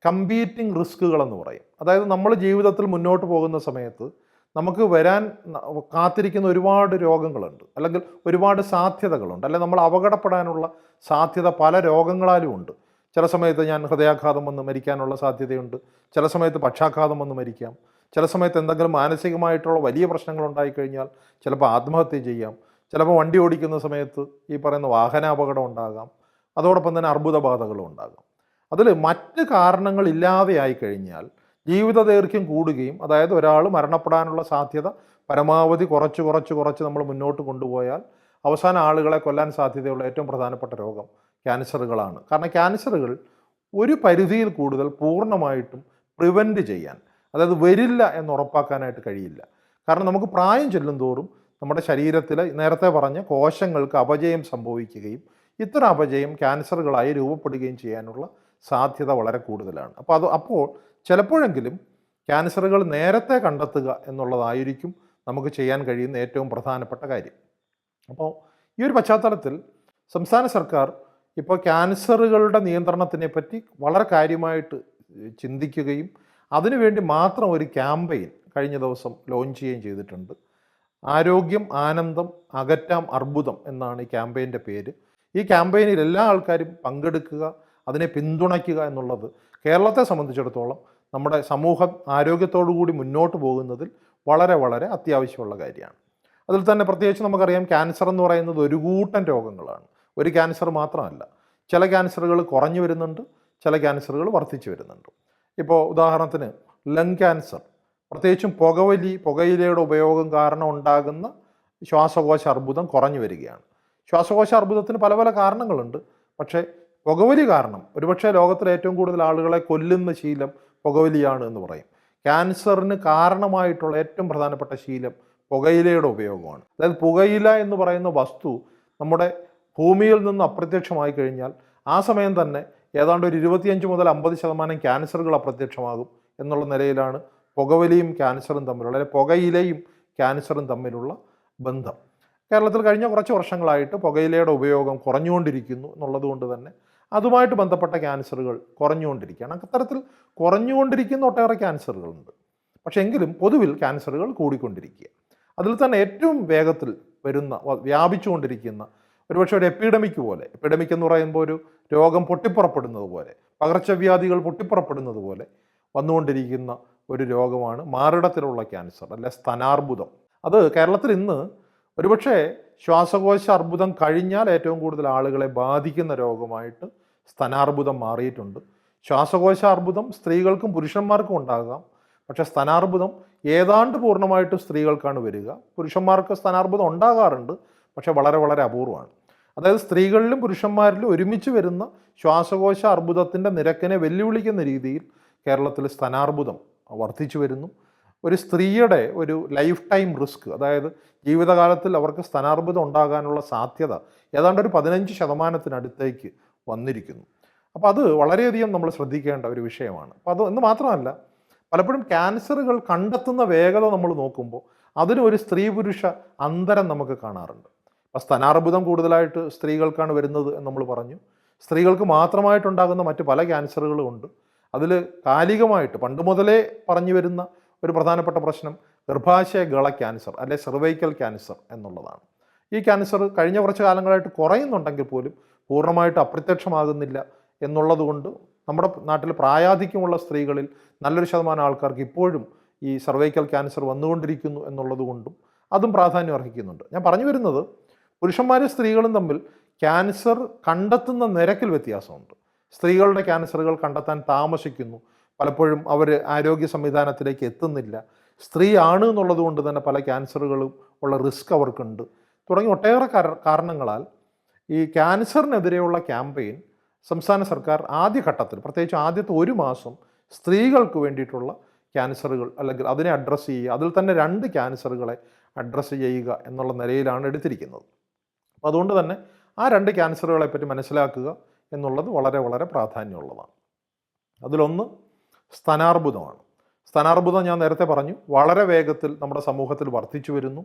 A: കമ്പീറ്റിംഗ് റിസ്കുകളെന്ന് പറയും. അതായത് നമ്മൾ ജീവിതത്തിൽ മുന്നോട്ട് പോകുന്ന സമയത്ത് നമുക്ക് വരാൻ കാത്തിരിക്കുന്ന ഒരുപാട് രോഗങ്ങളുണ്ട്, അല്ലെങ്കിൽ ഒരുപാട് സാധ്യതകളുണ്ട്, അല്ലെങ്കിൽ നമ്മൾ അപകടപ്പെടാനുള്ള സാധ്യത പല രോഗങ്ങളാലും ഉണ്ട്. ചില സമയത്ത് ഞാൻ ഹൃദയാഘാതം വന്ന് മരിക്കാനുള്ള സാധ്യതയുണ്ട്, ചില സമയത്ത് പക്ഷാഘാതം വന്ന് മരിക്കാം, ചില സമയത്ത് എന്തെങ്കിലും മാനസികമായിട്ടുള്ള വലിയ പ്രശ്നങ്ങൾ ഉണ്ടായിക്കഴിഞ്ഞാൽ ചിലപ്പോൾ ആത്മഹത്യ ചെയ്യാം, ചിലപ്പോൾ വണ്ടി ഓടിക്കുന്ന സമയത്ത് ഈ പറയുന്ന വാഹനാപകടം ഉണ്ടാകാം, അതോടൊപ്പം തന്നെ അർബുദബാധകളും ഉണ്ടാകാം. അതിൽ മറ്റ് കാരണങ്ങളില്ലാതെ ആയിക്കഴിഞ്ഞാൽ ജീവിത ദൈർഘ്യം കൂടുകയും, അതായത് ഒരാൾ മരണപ്പെടാനുള്ള സാധ്യത പരമാവധി കുറച്ച് നമ്മൾ മുന്നോട്ട് കൊണ്ടുപോയാൽ അവസാന ആളുകളെ കൊല്ലാൻ സാധ്യതയുള്ള ഏറ്റവും പ്രധാനപ്പെട്ട രോഗം ക്യാൻസറുകളാണ്. കാരണം ക്യാൻസറുകൾ ഒരു പരിധിയിൽ കൂടുതൽ പൂർണ്ണമായിട്ടും പ്രിവെൻറ്റ് ചെയ്യാൻ, അതായത് വരില്ല എന്ന് ഉറപ്പാക്കാനായിട്ട് കഴിയില്ല. കാരണം നമുക്ക് പ്രായം ചെല്ലും തോറും നമ്മുടെ ശരീരത്തിലെ നേരത്തെ പറഞ്ഞ കോശങ്ങൾക്ക് അപജയം സംഭവിക്കുകയും ഇത്തരം അപജയം ക്യാൻസറുകളായി രൂപപ്പെടുകയും ചെയ്യാനുള്ള സാധ്യത വളരെ കൂടുതലാണ്. അപ്പോൾ ചിലപ്പോഴെങ്കിലും ക്യാൻസറുകൾ നേരത്തെ കണ്ടെത്തുക എന്നുള്ളതായിരിക്കും നമുക്ക് ചെയ്യാൻ കഴിയുന്ന ഏറ്റവും പ്രധാനപ്പെട്ട കാര്യം. അപ്പോൾ ഈ ഒരു പശ്ചാത്തലത്തിൽ സംസ്ഥാന സർക്കാർ ഇപ്പോൾ ക്യാൻസറുകളുടെ നിയന്ത്രണത്തിനെ പറ്റി വളരെ കാര്യമായിട്ട് ചിന്തിക്കുകയും അതിനുവേണ്ടി മാത്രം ഒരു ക്യാമ്പയിൻ കഴിഞ്ഞ ദിവസം ലോഞ്ച് ചെയ്യുകയും ചെയ്തിട്ടുണ്ട്. ആരോഗ്യം ആനന്ദം അകറ്റാം അർബുദം എന്നാണ് ഈ ക്യാമ്പയിൻ്റെ പേര്. ഈ ക്യാമ്പയിനിൽ എല്ലാ ആൾക്കാരും പങ്കെടുക്കുക, അതിനെ പിന്തുണയ്ക്കുക എന്നുള്ളത് കേരളത്തെ സംബന്ധിച്ചിടത്തോളം നമ്മുടെ സമൂഹം ആരോഗ്യത്തോടു കൂടി മുന്നോട്ട് പോകുന്നതിൽ വളരെ വളരെ അത്യാവശ്യമുള്ള കാര്യമാണ്. അതിൽ തന്നെ പ്രത്യേകിച്ച് നമുക്കറിയാം, ക്യാൻസർ എന്ന് പറയുന്നത് ഒരു കൂട്ടം രോഗങ്ങളാണ്. ഒരു ക്യാൻസർ മാത്രമല്ല. ചില ക്യാൻസറുകൾ കുറഞ്ഞു വരുന്നുണ്ട്, ചില ക്യാൻസറുകൾ വർദ്ധിച്ചു വരുന്നുണ്ട്. ഇപ്പോൾ ഉദാഹരണത്തിന് ലങ് ക്യാൻസർ, പ്രത്യേകിച്ചും പുകയിലയുടെ ഉപയോഗം കാരണം ഉണ്ടാകുന്ന ശ്വാസകോശ അർബുദം കുറഞ്ഞു വരികയാണ്. ശ്വാസകോശ അർബുദത്തിന് പല പല കാരണങ്ങളുണ്ട്. പക്ഷേ പുകവലി കാരണം ഒരുപക്ഷെ ലോകത്തിലെ ഏറ്റവും കൂടുതൽ ആളുകളെ കൊല്ലുന്ന ശീലം പുകവലിയാണ് എന്ന് പറയും. ക്യാൻസറിന് കാരണമായിട്ടുള്ള ഏറ്റവും പ്രധാനപ്പെട്ട ശീലം പുകയിലയുടെ ഉപയോഗമാണ്. അതായത് പുകയില എന്ന് പറയുന്ന വസ്തു നമ്മുടെ ഭൂമിയിൽ നിന്ന് അപ്രത്യക്ഷമായി കഴിഞ്ഞാൽ ആ സമയം തന്നെ ഏതാണ്ട് ഒരു 25 മുതൽ 50% ക്യാൻസറുകൾ അപ്രത്യക്ഷമാകും എന്നുള്ള നിലയിലാണ് പുകവലിയും ക്യാൻസറും തമ്മിലുള്ള, അല്ലെങ്കിൽ പുകയിലയും ക്യാൻസറും തമ്മിലുള്ള ബന്ധം. കേരളത്തിൽ കഴിഞ്ഞ കുറച്ച് വർഷങ്ങളായിട്ട് പുകയിലയുടെ ഉപയോഗം കുറഞ്ഞുകൊണ്ടിരിക്കുന്നു എന്നുള്ളത് കൊണ്ട് തന്നെ അതുമായിട്ട് ബന്ധപ്പെട്ട ക്യാൻസറുകൾ കുറഞ്ഞുകൊണ്ടിരിക്കുകയാണ്. അത്തരത്തിൽ കുറഞ്ഞുകൊണ്ടിരിക്കുന്ന ഒട്ടേറെ ക്യാൻസറുകളുണ്ട്. പക്ഷേ എങ്കിലും പൊതുവിൽ ക്യാൻസറുകൾ കൂടിക്കൊണ്ടിരിക്കുക. അതിൽ തന്നെ ഏറ്റവും വേഗത്തിൽ വരുന്ന, വ്യാപിച്ചുകൊണ്ടിരിക്കുന്ന, ഒരുപക്ഷെ ഒരു എപ്പിഡമിക് പോലെ, എപ്പിഡമിക് എന്ന് പറയുമ്പോൾ ഒരു രോഗം പൊട്ടിപ്പുറപ്പെടുന്നത് പോലെ, പകർച്ചവ്യാധികൾ പൊട്ടിപ്പുറപ്പെടുന്നത് പോലെ വന്നുകൊണ്ടിരിക്കുന്ന ഒരു രോഗമാണ് മാറിടത്തിലുള്ള ക്യാൻസർ, അല്ലെ സ്തനാർബുദം. അത് കേരളത്തിൽ ഇന്ന് ഒരുപക്ഷെ ശ്വാസകോശ അർബുദം കഴിഞ്ഞാൽ ഏറ്റവും കൂടുതൽ ആളുകളെ ബാധിക്കുന്ന രോഗമായിട്ട് സ്തനാർബുദം മാറിയിട്ടുണ്ട്. ശ്വാസകോശ അർബുദം സ്ത്രീകൾക്കും പുരുഷന്മാർക്കും ഉണ്ടാകാം. പക്ഷേ സ്തനാർബുദം ഏതാണ്ട് പൂർണ്ണമായിട്ടും സ്ത്രീകൾക്കാണ് വരിക. പുരുഷന്മാർക്ക് സ്തനാർബുദം ഉണ്ടാകാറുണ്ട്, പക്ഷേ വളരെ വളരെ അപൂർവമാണ്. അതായത് സ്ത്രീകളിലും പുരുഷന്മാരിലും ഒരുമിച്ച് വരുന്ന ശ്വാസകോശ അർബുദത്തിൻ്റെ നിരക്കിനെ വെല്ലുവിളിക്കുന്ന രീതിയിൽ കേരളത്തിൽ സ്തനാർബുദം വർദ്ധിച്ചു വരുന്നു. ഒരു സ്ത്രീയുടെ ഒരു ലൈഫ് ടൈം റിസ്ക്, അതായത് ജീവിതകാലത്തിൽ അവർക്ക് സ്തനാർബുദം ഉണ്ടാകാനുള്ള സാധ്യത ഏതാണ്ട് ഒരു 15% വന്നിരിക്കുന്നു. അപ്പോൾ അത് വളരെയധികം നമ്മൾ ശ്രദ്ധിക്കേണ്ട ഒരു വിഷയമാണ്. അപ്പോൾ അത് എന്ന് മാത്രമല്ല, പലപ്പോഴും ക്യാൻസറുകൾ കണ്ടെത്തുന്ന വേഗത നമ്മൾ നോക്കുമ്പോൾ അതിന് ഒരു സ്ത്രീ പുരുഷ അന്തരം നമുക്ക് കാണാറുണ്ട്. അപ്പോൾ സ്തനാർബുദം കൂടുതലായിട്ട് സ്ത്രീകൾക്കാണ് വരുന്നത് എന്ന് നമ്മൾ പറഞ്ഞു. സ്ത്രീകൾക്ക് മാത്രമായിട്ടുണ്ടാകുന്ന മറ്റ് പല ക്യാൻസറുകളും ഉണ്ട്. അതിൽ കാലികമായിട്ട് പണ്ട് മുതലേ പറഞ്ഞു വരുന്ന ഒരു പ്രധാനപ്പെട്ട പ്രശ്നം ഗർഭാശയ ഗള ക്യാൻസർ, അല്ലെ സെർവൈക്കൽ ക്യാൻസർ എന്നുള്ളതാണ്. ഈ ക്യാൻസർ കഴിഞ്ഞ കുറച്ച് കാലങ്ങളായിട്ട് കുറയുന്നുണ്ടെങ്കിൽ പോലും പൂർണ്ണമായിട്ട് അപ്രത്യക്ഷമാകുന്നില്ല എന്നുള്ളതുകൊണ്ട് നമ്മുടെ നാട്ടിൽ പ്രായാധിക്യമുള്ള സ്ത്രീകളിൽ നല്ലൊരു ശതമാനം ആൾക്കാർക്ക് ഇപ്പോഴും ഈ സെർവൈക്കൽ ക്യാൻസർ വന്നുകൊണ്ടിരിക്കുന്നു എന്നുള്ളത് കൊണ്ടും അതും പ്രാധാന്യം അർഹിക്കുന്നുണ്ട്. ഞാൻ പറഞ്ഞു വരുന്നത്, പുരുഷന്മാരും സ്ത്രീകളും തമ്മിൽ ക്യാൻസർ കണ്ടെത്തുന്ന നിരക്കിൽ വ്യത്യാസമുണ്ട്. സ്ത്രീകളുടെ ക്യാൻസറുകൾ കണ്ടെത്താൻ താമസിക്കുന്നു. പലപ്പോഴും അവർ ആരോഗ്യ സംവിധാനത്തിലേക്ക് എത്തുന്നില്ല. സ്ത്രീ ആണ് എന്നുള്ളത് കൊണ്ട് തന്നെ പല ക്യാൻസറുകളും ഉള്ള റിസ്ക് അവർക്കുണ്ട്. തുടങ്ങി ഒട്ടേറെ കാരണങ്ങളാൽ ഈ ക്യാൻസറിനെതിരെയുള്ള ക്യാമ്പയിൻ സംസ്ഥാന സർക്കാർ ആദ്യഘട്ടത്തിൽ, പ്രത്യേകിച്ച് ആദ്യത്തെ 1 മാസം സ്ത്രീകൾക്ക് വേണ്ടിയിട്ടുള്ള ക്യാൻസറുകൾ, അല്ലെങ്കിൽ അതിനെ അഡ്രസ്സ് ചെയ്യുക, അതിൽ തന്നെ 2 ക്യാൻസറുകളെ അഡ്രസ്സ് ചെയ്യുക എന്നുള്ള നിലയിലാണ് എടുത്തിരിക്കുന്നത്. അപ്പോൾ അതുകൊണ്ട് തന്നെ ആ 2 ക്യാൻസറുകളെ പറ്റി മനസ്സിലാക്കുക എന്നുള്ളത് വളരെ വളരെ പ്രാധാന്യമുള്ളതാണ്. അതിലൊന്ന് സ്തനാർബുദമാണ്. സ്തനാർബുദം ഞാൻ നേരത്തെ പറഞ്ഞു വളരെ വേഗത്തിൽ നമ്മുടെ സമൂഹത്തിൽ വർദ്ധിച്ചു വരുന്നു.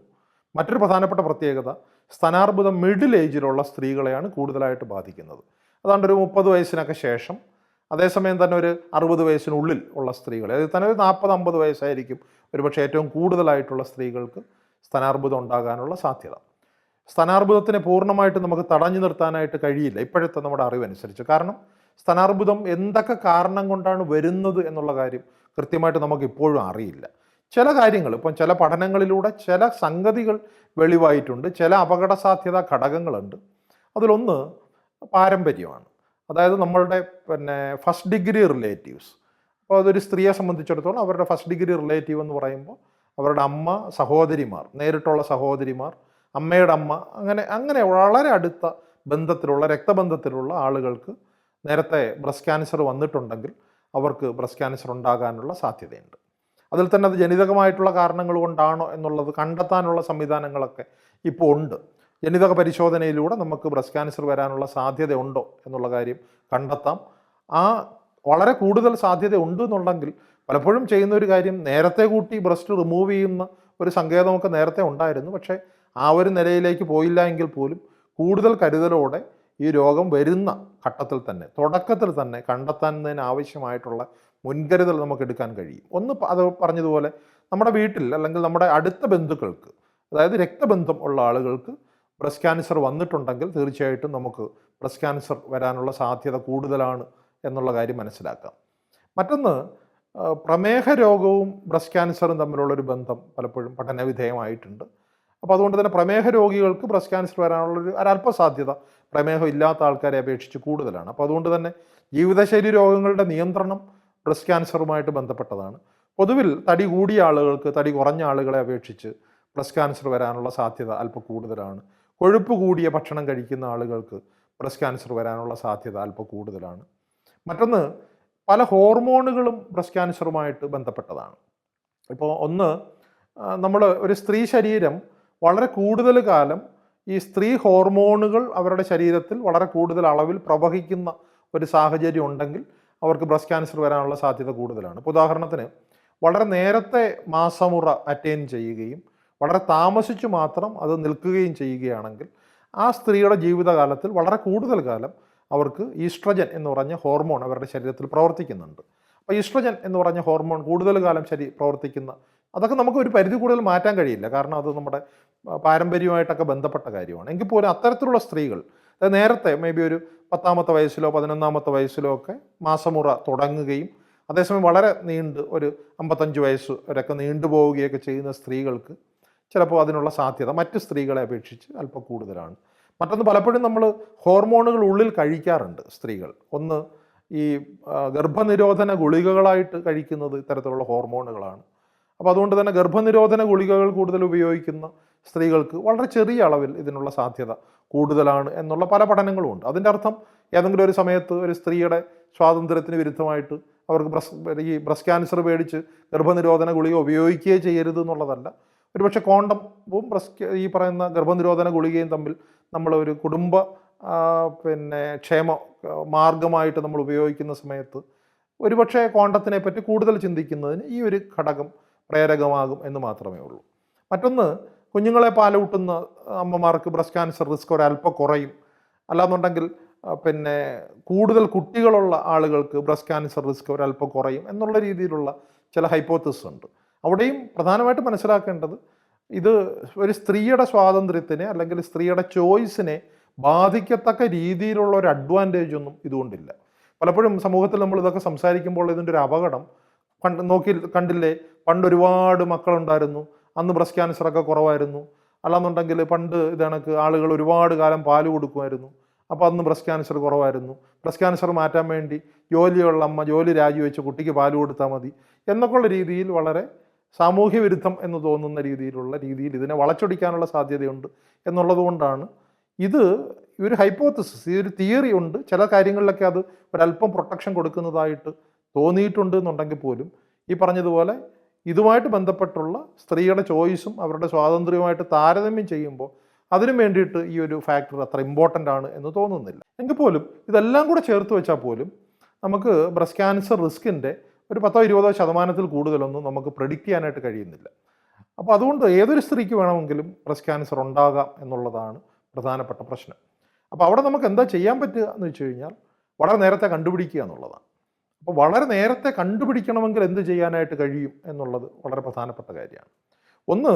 A: മറ്റൊരു പ്രധാനപ്പെട്ട പ്രത്യേകത, സ്തനാർബുദം മിഡിൽ ഏജിലുള്ള സ്ത്രീകളെയാണ് കൂടുതലായിട്ട് ബാധിക്കുന്നത്. അതാണ്ട് ഒരു 30 വയസ്സിനൊക്കെ ശേഷം, അതേസമയം തന്നെ ഒരു 60 വയസ്സിനുള്ളിൽ ഉള്ള സ്ത്രീകളെ, അതിൽ തന്നെ ഒരു 40-50 വയസ്സായിരിക്കും ഒരുപക്ഷെ ഏറ്റവും കൂടുതലായിട്ടുള്ള സ്ത്രീകൾക്ക് സ്തനാർബുദം ഉണ്ടാകാനുള്ള സാധ്യത. സ്തനാർബുദത്തിനെ പൂർണ്ണമായിട്ട് നമുക്ക് തടഞ്ഞു നിർത്താനായിട്ട് കഴിയില്ല ഇപ്പോഴത്തെ നമ്മുടെ അറിവനുസരിച്ച്. കാരണം സ്തനാർബുദം എന്തൊക്കെ കാരണം കൊണ്ടാണ് വരുന്നത് എന്നുള്ള കാര്യം കൃത്യമായിട്ട് നമുക്ക് ഇപ്പോഴും അറിയില്ല. ചില കാര്യങ്ങൾ, ഇപ്പം ചില പഠനങ്ങളിലൂടെ ചില സംഗതികൾ വെളിവായിട്ടുണ്ട്. ചില അപകട സാധ്യത ഘടകങ്ങളുണ്ട്. അതിലൊന്ന് പാരമ്പര്യമാണ്. അതായത് നമ്മളുടെ ഫസ്റ്റ് ഡിഗ്രി റിലേറ്റീവ്സ്. അപ്പോൾ അതൊരു സ്ത്രീയെ സംബന്ധിച്ചിടത്തോളം അവരുടെ ഫസ്റ്റ് ഡിഗ്രി റിലേറ്റീവ് എന്ന് പറയുമ്പോൾ അവരുടെ അമ്മ, സഹോദരിമാർ, നേരിട്ടുള്ള സഹോദരിമാർ, അമ്മയുടെ അമ്മ, അങ്ങനെ വളരെ അടുത്ത ബന്ധത്തിലുള്ള, രക്തബന്ധത്തിലുള്ള ആളുകൾക്ക് നേരത്തെ ബ്രസ്റ്റ് ക്യാൻസർ വന്നിട്ടുണ്ടെങ്കിൽ അവർക്ക് ബ്രസ്റ്റ് ക്യാൻസർ ഉണ്ടാകാനുള്ള സാധ്യതയുണ്ട്. അതിൽ തന്നെ അത് ജനിതകമായിട്ടുള്ള കാരണങ്ങൾ കൊണ്ടാണോ എന്നുള്ളത് കണ്ടെത്താനുള്ള സംവിധാനങ്ങളൊക്കെ ഇപ്പോൾ ഉണ്ട്. ജനിതക പരിശോധനയിലൂടെ നമുക്ക് ബ്രസ്റ്റ് ക്യാൻസർ വരാനുള്ള സാധ്യത ഉണ്ടോ എന്നുള്ള കാര്യം കണ്ടെത്താം. ആ വളരെ കൂടുതൽ സാധ്യത ഉണ്ട് എന്നുണ്ടെങ്കിൽ പലപ്പോഴും ചെയ്യുന്ന ഒരു കാര്യം, നേരത്തെ കൂട്ടി ബ്രസ്റ്റ് റിമൂവ് ചെയ്യുന്ന ഒരു സങ്കേതമൊക്കെ നേരത്തെ ഉണ്ടായിരുന്നു. പക്ഷേ ആ ഒരു നിലയിലേക്ക് പോയില്ല എങ്കിൽ പോലും കൂടുതൽ കരുതലോടെ ഈ രോഗം വരുന്ന ഘട്ടത്തിൽ തന്നെ, തുടക്കത്തിൽ തന്നെ കണ്ടെത്താൻ ആവശ്യമായിട്ടുള്ള മുൻകരുതൽ നമുക്ക് എടുക്കാൻ കഴിയും. ഒന്ന് അത് പറഞ്ഞതുപോലെ നമ്മുടെ വീട്ടിൽ അല്ലെങ്കിൽ നമ്മുടെ അടുത്ത ബന്ധുക്കൾക്ക്, അതായത് രക്തബന്ധം ഉള്ള ആളുകൾക്ക് ബ്രസ്റ്റ് ക്യാൻസർ വന്നിട്ടുണ്ടെങ്കിൽ തീർച്ചയായിട്ടും നമുക്ക് ബ്രസ്റ്റ് ക്യാൻസർ വരാനുള്ള സാധ്യത കൂടുതലാണ് എന്നുള്ള കാര്യം മനസ്സിലാക്കാം. മറ്റൊന്ന്, പ്രമേഹ രോഗവും ബ്രസ്റ്റ് ക്യാൻസറും തമ്മിലുള്ളൊരു ബന്ധം പലപ്പോഴും പഠനവിധേയമായിട്ടുണ്ട്. അപ്പോൾ അതുകൊണ്ട് തന്നെ പ്രമേഹ രോഗികൾക്ക് ബ്രസ്റ്റ് ക്യാൻസർ വരാനുള്ളൊരു ഒരല്പ സാധ്യത പ്രമേഹം ഇല്ലാത്ത ആൾക്കാരെ അപേക്ഷിച്ച് കൂടുതലാണ്. അപ്പോൾ അതുകൊണ്ട് തന്നെ ജീവിതശൈലി രോഗങ്ങളുടെ നിയന്ത്രണം ബ്രസ്റ്റ് ക്യാൻസറുമായിട്ട് ബന്ധപ്പെട്ടതാണ്. പൊതുവിൽ തടി കൂടിയ ആളുകൾക്ക് തടി കുറഞ്ഞ ആളുകളെ അപേക്ഷിച്ച് ബ്രസ്റ്റ് ക്യാൻസർ വരാനുള്ള സാധ്യത അല്പം കൂടുതലാണ്. കൊഴുപ്പ് കൂടിയ ഭക്ഷണം കഴിക്കുന്ന ആളുകൾക്ക് ബ്രസ്റ്റ് ക്യാൻസർ വരാനുള്ള സാധ്യത അല്പം കൂടുതലാണ്. മറ്റൊന്ന്, പല ഹോർമോണുകളും ബ്രസ്റ്റ് ക്യാൻസറുമായിട്ട് ബന്ധപ്പെട്ടതാണ്. ഇപ്പോൾ ഒന്ന്, നമ്മൾ ഒരു സ്ത്രീ ശരീരം വളരെ കൂടുതൽ കാലം ഈ സ്ത്രീ ഹോർമോണുകൾ അവരുടെ ശരീരത്തിൽ വളരെ കൂടുതൽ അളവിൽ പ്രവഹിക്കുന്ന ഒരു സാഹചര്യം ഉണ്ടെങ്കിൽ അവർക്ക് ബ്രസ്റ്റ് ക്യാൻസർ വരാനുള്ള സാധ്യത കൂടുതലാണ്. ഇപ്പോൾ ഉദാഹരണത്തിന്, വളരെ നേരത്തെ മാസമുറ അറ്റൈൻ ചെയ്യുകയും വളരെ താമസിച്ചു മാത്രം അത് നിൽക്കുകയും ചെയ്യുകയാണെങ്കിൽ ആ സ്ത്രീയുടെ ജീവിതകാലത്തിൽ വളരെ കൂടുതൽ കാലം അവർക്ക് ഈസ്ട്രജൻ എന്ന് പറഞ്ഞ ഹോർമോൺ അവരുടെ ശരീരത്തിൽ പ്രവർത്തിക്കുന്നുണ്ട്. അപ്പോൾ ഈസ്ട്രജൻ എന്ന് പറഞ്ഞ ഹോർമോൺ കൂടുതൽ കാലം പ്രവർത്തിക്കുന്ന, അതൊക്കെ നമുക്ക് ഒരു പരിധി കൂടുതൽ മാറ്റാൻ കഴിയില്ല, കാരണം അത് നമ്മുടെ പാരമ്പര്യമായിട്ടൊക്കെ ബന്ധപ്പെട്ട കാര്യമാണ്. എങ്കിൽ പോലും അത്തരത്തിലുള്ള സ്ത്രീകൾ നേരത്തെ മേ ബി ഒരു 10ാമത്തെ വയസ്സിലോ 11ാമത്തെ വയസ്സിലോ ഒക്കെ മാസമുറ തുടങ്ങുകയും അതേസമയം വളരെ നീണ്ട് ഒരു 55 വയസ്സ് വരെയൊക്കെ നീണ്ടുപോവുകയൊക്കെ ചെയ്യുന്ന സ്ത്രീകൾക്ക് ചിലപ്പോൾ അതിനുള്ള സാധ്യത മറ്റ് സ്ത്രീകളെ അപേക്ഷിച്ച് അല്പം കൂടുതലാണ്. മറ്റൊന്ന്, പലപ്പോഴും നമ്മൾ ഹോർമോണുകൾ ഉള്ളിൽ കഴിക്കാറുണ്ട് സ്ത്രീകൾ. ഒന്ന്, ഈ ഗർഭനിരോധന ഗുളികകളായിട്ട് കഴിക്കുന്നത് ഇത്തരത്തിലുള്ള ഹോർമോണുകളാണ്. അപ്പോൾ അതുകൊണ്ട് തന്നെ ഗർഭനിരോധന ഗുളികകൾ കൂടുതൽ ഉപയോഗിക്കുന്ന സ്ത്രീകൾക്ക് വളരെ ചെറിയ അളവിൽ ഇതിനുള്ള സാധ്യത കൂടുതലാണ് എന്നുള്ള പല പഠനങ്ങളുമുണ്ട്. അതിൻ്റെ അർത്ഥം ഏതെങ്കിലും ഒരു സമയത്ത് ഒരു സ്ത്രീയുടെ സ്വാതന്ത്ര്യത്തിന് വിരുദ്ധമായിട്ട് അവർക്ക് ബ്രസ്റ്റ് ക്യാൻസർ പേടിച്ച് ഗർഭനിരോധന ഗുളിക ഉപയോഗിക്കുകയേ ചെയ്യരുത് എന്നുള്ളതല്ല. ഒരുപക്ഷെ കോണ്ടവും ഈ പറയുന്ന ഗർഭനിരോധന ഗുളികയും തമ്മിൽ നമ്മൾ ഒരു കുടുംബ ക്ഷേമ മാർഗമായിട്ട് നമ്മൾ ഉപയോഗിക്കുന്ന സമയത്ത് ഒരുപക്ഷെ കോണ്ടത്തിനെ പറ്റി കൂടുതൽ ചിന്തിക്കുന്നതിന് ഈ ഒരു ഘടകം പ്രേരകമാകും എന്ന് മാത്രമേ ഉള്ളൂ. മറ്റൊന്ന്, കുഞ്ഞുങ്ങളെ പാലൂട്ടുന്ന അമ്മമാർക്ക് ബ്രസ്റ്റ് ക്യാൻസർ റിസ്ക് ഒരല്പം കുറയും. അല്ലാന്നുണ്ടെങ്കിൽ കൂടുതൽ കുട്ടികളുള്ള ആളുകൾക്ക് ബ്രസ്റ്റ് ക്യാൻസർ റിസ്ക് ഒരല്പം കുറയും എന്നുള്ള രീതിയിലുള്ള ചില ഹൈപ്പോത്തിസിസ് ഉണ്ട്. അവിടെയും പ്രധാനമായിട്ട് മനസ്സിലാക്കേണ്ടത്, ഇത് ഒരു സ്ത്രീയുടെ സ്വാതന്ത്ര്യത്തിനെ അല്ലെങ്കിൽ സ്ത്രീയുടെ ചോയ്സിനെ ബാധിക്കത്തക്ക രീതിയിലുള്ള ഒരു അഡ്വാൻറ്റേജ് ഒന്നും ഇതുകൊണ്ടില്ല. പലപ്പോഴും സമൂഹത്തിൽ നമ്മൾ ഇതൊക്കെ സംസാരിക്കുമ്പോൾ ഇതിൻ്റെ ഒരു അപകടം കണ്ടില്ലേ, പണ്ട് ഒരുപാട് മക്കളുണ്ടായിരുന്നു, അന്ന് ബ്രസ്റ്റ് ക്യാൻസറൊക്കെ കുറവായിരുന്നു. അല്ലാന്നുണ്ടെങ്കിൽ പണ്ട് ഇതണക്ക് ആളുകൾ ഒരുപാട് കാലം പാല് കൊടുക്കുമായിരുന്നു, അപ്പോൾ അന്ന് ബ്രസ്റ്റ് ക്യാൻസർ കുറവായിരുന്നു. ബ്രസ്റ്റ് ക്യാൻസർ മാറ്റാൻ വേണ്ടി ജോലിയുള്ള അമ്മ ജോലി രാജിവെച്ച് കുട്ടിക്ക് പാല് കൊടുത്താൽ മതി എന്നൊക്കെയുള്ള രീതിയിൽ വളരെ സാമൂഹ്യ വിരുദ്ധം എന്ന് തോന്നുന്ന രീതിയിൽ ഇതിനെ വളച്ചൊടിക്കാനുള്ള സാധ്യതയുണ്ട് എന്നുള്ളത് കൊണ്ടാണ് ഇത് ഒരു ഹൈപ്പോത്തിസിസ്, ഈ ഒരു തിയറി ഉണ്ട്. ചില കാര്യങ്ങളിലൊക്കെ അത് ഒരല്പം പ്രൊട്ടക്ഷൻ കൊടുക്കുന്നതായിട്ട് തോന്നിയിട്ടുണ്ട് എന്നുണ്ടെങ്കിൽ പോലും ഈ പറഞ്ഞതുപോലെ ഇതുമായിട്ട് ബന്ധപ്പെട്ടുള്ള സ്ത്രീയുടെ ചോയ്സും അവരുടെ സ്വാതന്ത്ര്യവുമായിട്ട് താരതമ്യം ചെയ്യുമ്പോൾ അതിനു വേണ്ടിയിട്ട് ഈ ഒരു ഫാക്ടർ അത്ര ഇമ്പോർട്ടൻ്റ് ആണ് എന്ന് തോന്നുന്നില്ല. എങ്കിൽ പോലും ഇതെല്ലാം കൂടെ ചേർത്ത് വെച്ചാൽ പോലും നമുക്ക് ബ്രസ്റ്റ് ക്യാൻസർ റിസ്കിൻ്റെ ഒരു 10-20% കൂടുതലൊന്നും നമുക്ക് പ്രെഡിക്റ്റ് ചെയ്യാനായിട്ട് കഴിയുന്നില്ല. അപ്പോൾ അതുകൊണ്ട് ഏതൊരു സ്ത്രീക്ക് വേണമെങ്കിലും ബ്രസ്റ്റ് ക്യാൻസർ ഉണ്ടാകാം എന്നുള്ളതാണ് പ്രധാനപ്പെട്ട പ്രശ്നം. അപ്പോൾ അവിടെ നമുക്ക് എന്താ ചെയ്യാൻ പറ്റുക എന്ന് വെച്ച് കഴിഞ്ഞാൽ വളരെ നേരത്തെ കണ്ടുപിടിക്കുക എന്നുള്ളതാണ്. അപ്പോൾ വളരെ നേരത്തെ കണ്ടുപിടിക്കണമെങ്കിൽ എന്ത് ചെയ്യാനായിട്ട് കഴിയും എന്നുള്ളത് വളരെ പ്രധാനപ്പെട്ട കാര്യമാണ്. ഒന്ന്,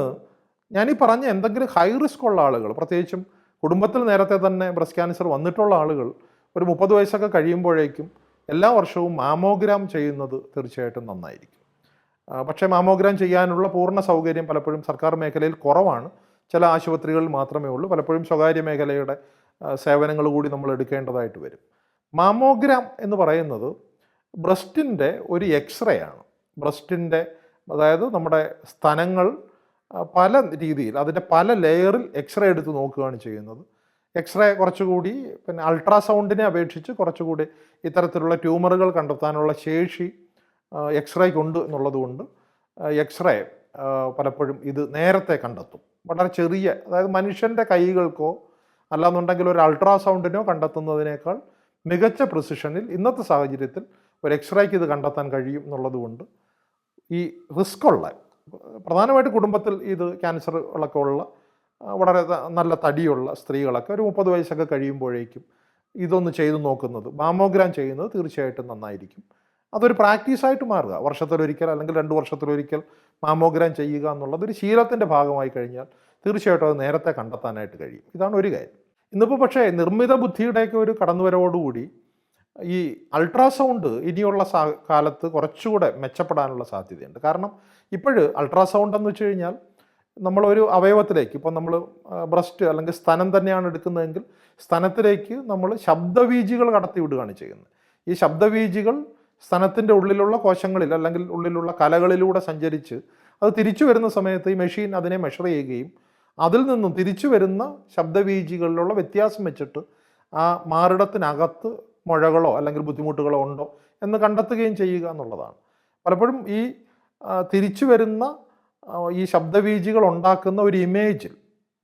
A: ഞാനീ പറഞ്ഞ എന്തെങ്കിലും ഹൈ റിസ്ക് ഉള്ള ആളുകൾ, പ്രത്യേകിച്ചും കുടുംബത്തിൽ നേരത്തെ തന്നെ ബ്രസ്റ്റ് ക്യാൻസർ വന്നിട്ടുള്ള ആളുകൾ ഒരു 30 വയസ്സൊക്കെ കഴിയുമ്പോഴേക്കും എല്ലാ വർഷവും മാമോഗ്രാം ചെയ്യുന്നത് തീർച്ചയായിട്ടും നന്നായിരിക്കും. പക്ഷേ മാമോഗ്രാം ചെയ്യാനുള്ള പൂർണ്ണ സൗകര്യം പലപ്പോഴും സർക്കാർ മേഖലയിൽ കുറവാണ്. ചില ആശുപത്രികളിൽ മാത്രമേ ഉള്ളൂ. പലപ്പോഴും സ്വകാര്യ മേഖലയുടെ സേവനങ്ങൾ കൂടി നമ്മൾ എടുക്കേണ്ടതായിട്ട് വരും. മാമോഗ്രാം എന്ന് പറയുന്നത് ബ്രസ്റ്റിൻ്റെ ഒരു എക്സ്റേ ആണ്. ബ്രസ്റ്റിൻ്റെ, അതായത് നമ്മുടെ സ്തനങ്ങൾ പല രീതിയിൽ അതിൻ്റെ പല ലെയറിൽ എക്സ്റേ എടുത്ത് നോക്കുകയാണ് ചെയ്യുന്നത്. എക്സ്റേ കുറച്ചുകൂടി അൾട്രാസൗണ്ടിനെ അപേക്ഷിച്ച് കുറച്ചുകൂടി ഇത്തരത്തിലുള്ള ട്യൂമറുകൾ കണ്ടെത്താനുള്ള ശേഷി എക്സ്റേക്കുണ്ട് എന്നുള്ളതുകൊണ്ട് എക്സ്റേ പലപ്പോഴും ഇത് നേരത്തെ കണ്ടെത്തും. വളരെ ചെറിയ, അതായത് മനുഷ്യൻ്റെ കൈകൾക്കോ അല്ലാന്നുണ്ടെങ്കിൽ ഒരു അൾട്രാസൗണ്ടിനോ കണ്ടെത്തുന്നതിനേക്കാൾ മികച്ച പ്രിസിഷനിൽ ഇന്നത്തെ സാഹചര്യത്തിൽ ഒരു എക്സ്റേക്ക് ഇത് കണ്ടെത്താൻ കഴിയും എന്നുള്ളതുകൊണ്ട് ഈ റിസ്ക്കുള്ള, പ്രധാനമായിട്ട് കുടുംബത്തിൽ ഇത് ക്യാൻസറുകളൊക്കെ ഉള്ള വളരെ നല്ല തടിയുള്ള സ്ത്രീകളൊക്കെ ഒരു 30 വയസ്സൊക്കെ കഴിയുമ്പോഴേക്കും ഇതൊന്ന് ചെയ്തു നോക്കുന്നത്, മാമോഗ്രാം ചെയ്യുന്നത് തീർച്ചയായിട്ടും നന്നായിരിക്കും. അതൊരു പ്രാക്ടീസായിട്ട് മാറുക. വർഷത്തിലൊരിക്കൽ അല്ലെങ്കിൽ 2 വർഷത്തിലൊരിക്കൽ മാമോഗ്രാം ചെയ്യുക എന്നുള്ളത് ഒരു ശീലത്തിൻ്റെ ഭാഗമായി കഴിഞ്ഞാൽ തീർച്ചയായിട്ടും അത് നേരത്തെ കണ്ടെത്താനായിട്ട് കഴിയും. ഇതാണ് ഒരു കാര്യം. ഇന്നിപ്പോൾ പക്ഷേ നിർമ്മിത ബുദ്ധിയുടെയൊക്കെ ഒരു കടന്നുവരവോടുകൂടി ഈ അൾട്രാസൗണ്ട് ഇനിയുള്ള കാലത്ത് കുറച്ചുകൂടെ മെച്ചപ്പെടാനുള്ള സാധ്യതയുണ്ട്. കാരണം ഇപ്പോഴ് അൾട്രാസൗണ്ട് എന്ന് വെച്ച് കഴിഞ്ഞാൽ നമ്മളൊരു അവയവത്തിലേക്ക്, ഇപ്പോൾ നമ്മൾ ബ്രസ്റ്റ് അല്ലെങ്കിൽ സ്തനം തന്നെയാണ് എടുക്കുന്നതെങ്കിൽ സ്തനത്തിലേക്ക് നമ്മൾ ശബ്ദവീചികൾ കടത്തി വിടുകയാണ് ചെയ്യുന്നത്. ഈ ശബ്ദവീചികൾ സ്തനത്തിൻ്റെ ഉള്ളിലുള്ള കോശങ്ങളിൽ അല്ലെങ്കിൽ ഉള്ളിലുള്ള കലകളിലൂടെ സഞ്ചരിച്ച് അത് തിരിച്ചു വരുന്ന സമയത്ത് ഈ മെഷീൻ അതിനെ മെഷർ ചെയ്യുകയും അതിൽ നിന്നും തിരിച്ചു വരുന്ന ശബ്ദവീചികളിലുള്ള വ്യത്യാസം വെച്ചിട്ട് ആ മാറിടത്തിനകത്ത് മുഴകളോ അല്ലെങ്കിൽ ബുദ്ധിമുട്ടുകളോ ഉണ്ടോ എന്ന് കണ്ടെത്തുകയും ചെയ്യുക എന്നുള്ളതാണ്. പലപ്പോഴും ഈ തിരിച്ചു വരുന്ന ഈ ശബ്ദവീചികൾ ഉണ്ടാക്കുന്ന ഒരു ഇമേജിൽ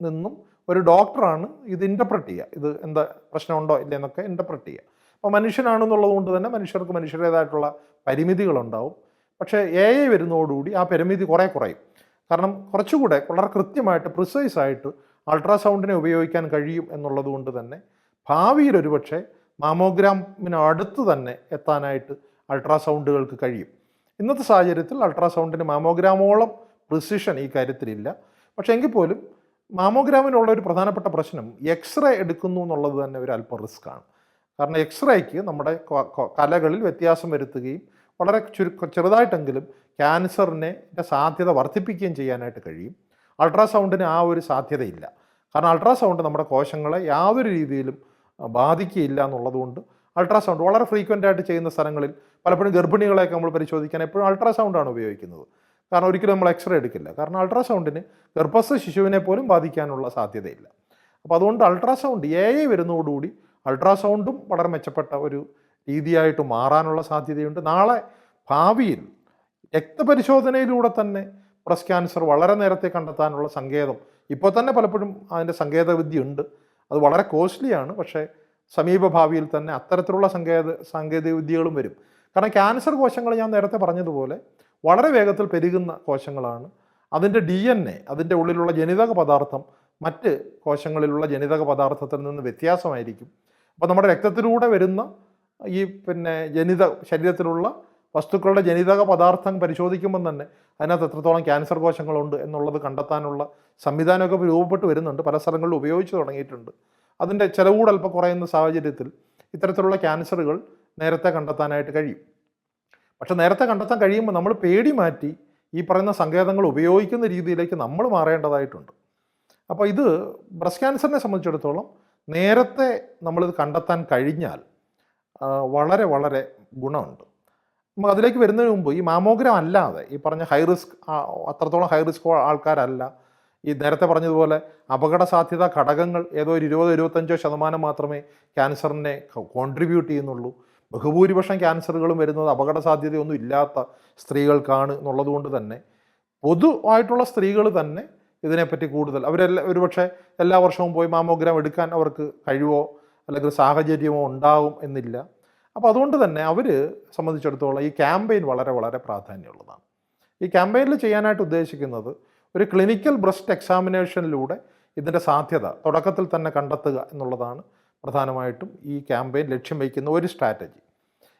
A: നിന്നും ഒരു ഡോക്ടറാണ് ഇത് ഇൻ്റർപ്രറ്റ് ചെയ്യുക, ഇത് എന്താ പ്രശ്നമുണ്ടോ ഇല്ലെന്നൊക്കെ ഇൻ്റർപ്രറ്റ് ചെയ്യുക. അപ്പോൾ മനുഷ്യനാണെന്നുള്ളത് കൊണ്ട് തന്നെ മനുഷ്യർക്ക് മനുഷ്യരുടേതായിട്ടുള്ള പരിമിതികളുണ്ടാവും. പക്ഷേ AI വരുന്നതോടുകൂടി ആ പരിമിതി കുറയും. കാരണം കുറച്ചുകൂടെ വളരെ കൃത്യമായിട്ട് പ്രിസൈസായിട്ട് അൾട്രാസൗണ്ടിനെ ഉപയോഗിക്കാൻ കഴിയും എന്നുള്ളത് കൊണ്ട് തന്നെ ഭാവിയിൽ ഒരുപക്ഷെ മാമോഗ്രാമിന് അടുത്ത് തന്നെ എത്താനായിട്ട് അൾട്രാസൗണ്ടുകൾക്ക് കഴിയും. ഇന്നത്തെ സാഹചര്യത്തിൽ അൾട്രാസൗണ്ടിന് മാമോഗ്രാമോളം പ്രിസിഷൻ ഈ കാര്യത്തിലില്ല. പക്ഷേ എങ്കിൽ പോലും മാമോഗ്രാമിനുള്ള ഒരു പ്രധാനപ്പെട്ട പ്രശ്നം എക്സ്റേ എടുക്കുന്നു എന്നുള്ളത് തന്നെ ഒരു അല്പം റിസ്ക്കാണ്. കാരണം എക്സ്റേക്ക് നമ്മുടെ കലകളിൽ വ്യത്യാസം വരുത്തുകയും വളരെ ചെറുതായിട്ടെങ്കിലും ക്യാൻസറിനെ സാധ്യത വർദ്ധിപ്പിക്കുകയും ചെയ്യാനായിട്ട് കഴിയും. അൾട്രാസൗണ്ടിന് ആ ഒരു സാധ്യതയില്ല. കാരണം അൾട്രാസൗണ്ട് നമ്മുടെ കോശങ്ങളെ യാതൊരു രീതിയിലും ബാധിക്കുകയില്ല എന്നുള്ളതുകൊണ്ട് അൾട്രാസൗണ്ട് വളരെ ഫ്രീക്വൻ്റ് ആയിട്ട് ചെയ്യുന്ന സ്ഥലങ്ങളിൽ പലപ്പോഴും ഗർഭിണികളെയൊക്കെ നമ്മൾ പരിശോധിക്കാൻ എപ്പോഴും അൾട്രാസൗണ്ടാണ് ഉപയോഗിക്കുന്നത്. കാരണം ഒരിക്കലും നമ്മൾ എക്സ്റേ എടുക്കില്ല. കാരണം അൾട്രാസൗണ്ടിന് ഗർഭസ്ഥ ശിശുവിനെ പോലും ബാധിക്കാനുള്ള സാധ്യതയില്ല. അപ്പോൾ അതുകൊണ്ട് അൾട്രാസൗണ്ട് AI വരുന്നതോടുകൂടി അൾട്രാസൗണ്ടും വളരെ മെച്ചപ്പെട്ട ഒരു രീതിയായിട്ട് മാറാനുള്ള സാധ്യതയുണ്ട്. നാളെ ഭാവിയിൽ രക്തപരിശോധനയിലൂടെ തന്നെ ബ്രസ്റ്റ് ക്യാൻസർ വളരെ നേരത്തെ കണ്ടെത്താനുള്ള സങ്കേതം ഇപ്പോൾ തന്നെ പലപ്പോഴും അതിൻ്റെ സങ്കേതവിദ്യ ഉണ്ട്. അത് വളരെ കോസ്റ്റ്ലിയാണ്. പക്ഷേ സമീപഭാവിയിൽ തന്നെ അത്തരത്തിലുള്ള സാങ്കേതികവിദ്യകളും വരും. കാരണം ക്യാൻസർ കോശങ്ങൾ ഞാൻ നേരത്തെ പറഞ്ഞതുപോലെ വളരെ വേഗത്തിൽ പെരുകുന്ന കോശങ്ങളാണ്. അതിൻ്റെ DNA, അതിൻ്റെ ഉള്ളിലുള്ള ജനിതക പദാർത്ഥം മറ്റ് കോശങ്ങളിലുള്ള ജനിതക പദാർത്ഥത്തിൽ നിന്ന് വ്യത്യാസമായിരിക്കും. അപ്പോൾ നമ്മുടെ രക്തത്തിലൂടെ വരുന്ന ഈ ശരീരത്തിലുള്ള വസ്തുക്കളുടെ ജനിതക പദാർത്ഥം പരിശോധിക്കുമ്പം തന്നെ അതിനകത്ത് എത്രത്തോളം ക്യാൻസർ കോശങ്ങളുണ്ട് എന്നുള്ളത് കണ്ടെത്താനുള്ള സംവിധാനമൊക്കെ രൂപപ്പെട്ട് വരുന്നുണ്ട്. പല സ്ഥലങ്ങളിലും ഉപയോഗിച്ച് തുടങ്ങിയിട്ടുണ്ട്. അതിൻ്റെ ചിലവ് അല്പം കുറയുന്ന സാഹചര്യത്തിൽ ഇത്തരത്തിലുള്ള ക്യാൻസറുകൾ നേരത്തെ കണ്ടെത്താനായിട്ട് കഴിയും. പക്ഷെ നേരത്തെ കണ്ടെത്താൻ കഴിയുമ്പോൾ നമ്മൾ പേടി മാറ്റി ഈ പറയുന്ന സങ്കേതങ്ങൾ ഉപയോഗിക്കുന്ന രീതിയിലേക്ക് നമ്മൾ മാറേണ്ടതായിട്ടുണ്ട്. അപ്പോൾ ഇത് ബ്രസ്റ്റ് ക്യാൻസറിനെ സംബന്ധിച്ചിടത്തോളം നേരത്തെ നമ്മളിത് കണ്ടെത്താൻ കഴിഞ്ഞാൽ വളരെ വളരെ ഗുണമുണ്ട്. നമുക്ക് അതിലേക്ക് വരുന്നതിന് മുമ്പ് ഈ മാമോഗ്രാം അല്ലാതെ ഈ പറഞ്ഞ അത്രത്തോളം ഹൈ റിസ്ക് ആൾക്കാരല്ല, ഈ നേരത്തെ പറഞ്ഞതുപോലെ അപകട സാധ്യത ഘടകങ്ങൾ ഏതോ ഒരു 20-25% മാത്രമേ ക്യാൻസറിനെ കോൺട്രിബ്യൂട്ട് ചെയ്യുന്നുള്ളൂ. ബഹുഭൂരിപക്ഷം ക്യാൻസറുകളും വരുന്നത് അപകട സാധ്യതയൊന്നും ഇല്ലാത്ത സ്ത്രീകൾക്കാണ് എന്നുള്ളത് കൊണ്ട് തന്നെ പൊതുവായിട്ടുള്ള സ്ത്രീകൾ തന്നെ ഇതിനെപ്പറ്റി കൂടുതൽ ഒരുപക്ഷെ എല്ലാ വർഷവും പോയി മാമോഗ്രാം എടുക്കാൻ അവർക്ക് കഴിവോ അല്ലെങ്കിൽ സാഹചര്യമോ ഉണ്ടാവും എന്നില്ല. അപ്പോൾ അതുകൊണ്ട് തന്നെ അവർ സംബന്ധിച്ചിടത്തോളം ഈ ക്യാമ്പയിൻ വളരെ വളരെ പ്രാധാന്യമുള്ളതാണ്. ഈ ക്യാമ്പയിനിൽ ചെയ്യാനായിട്ട് ഉദ്ദേശിക്കുന്നത് ഒരു ക്ലിനിക്കൽ ബ്രസ്റ്റ് എക്സാമിനേഷനിലൂടെ ഇതിൻ്റെ സാധ്യത തുടക്കത്തിൽ തന്നെ കണ്ടെത്തുക എന്നുള്ളതാണ് പ്രധാനമായിട്ടും ഈ ക്യാമ്പയിൻ ലക്ഷ്യം വയ്ക്കുന്ന ഒരു സ്ട്രാറ്റജി.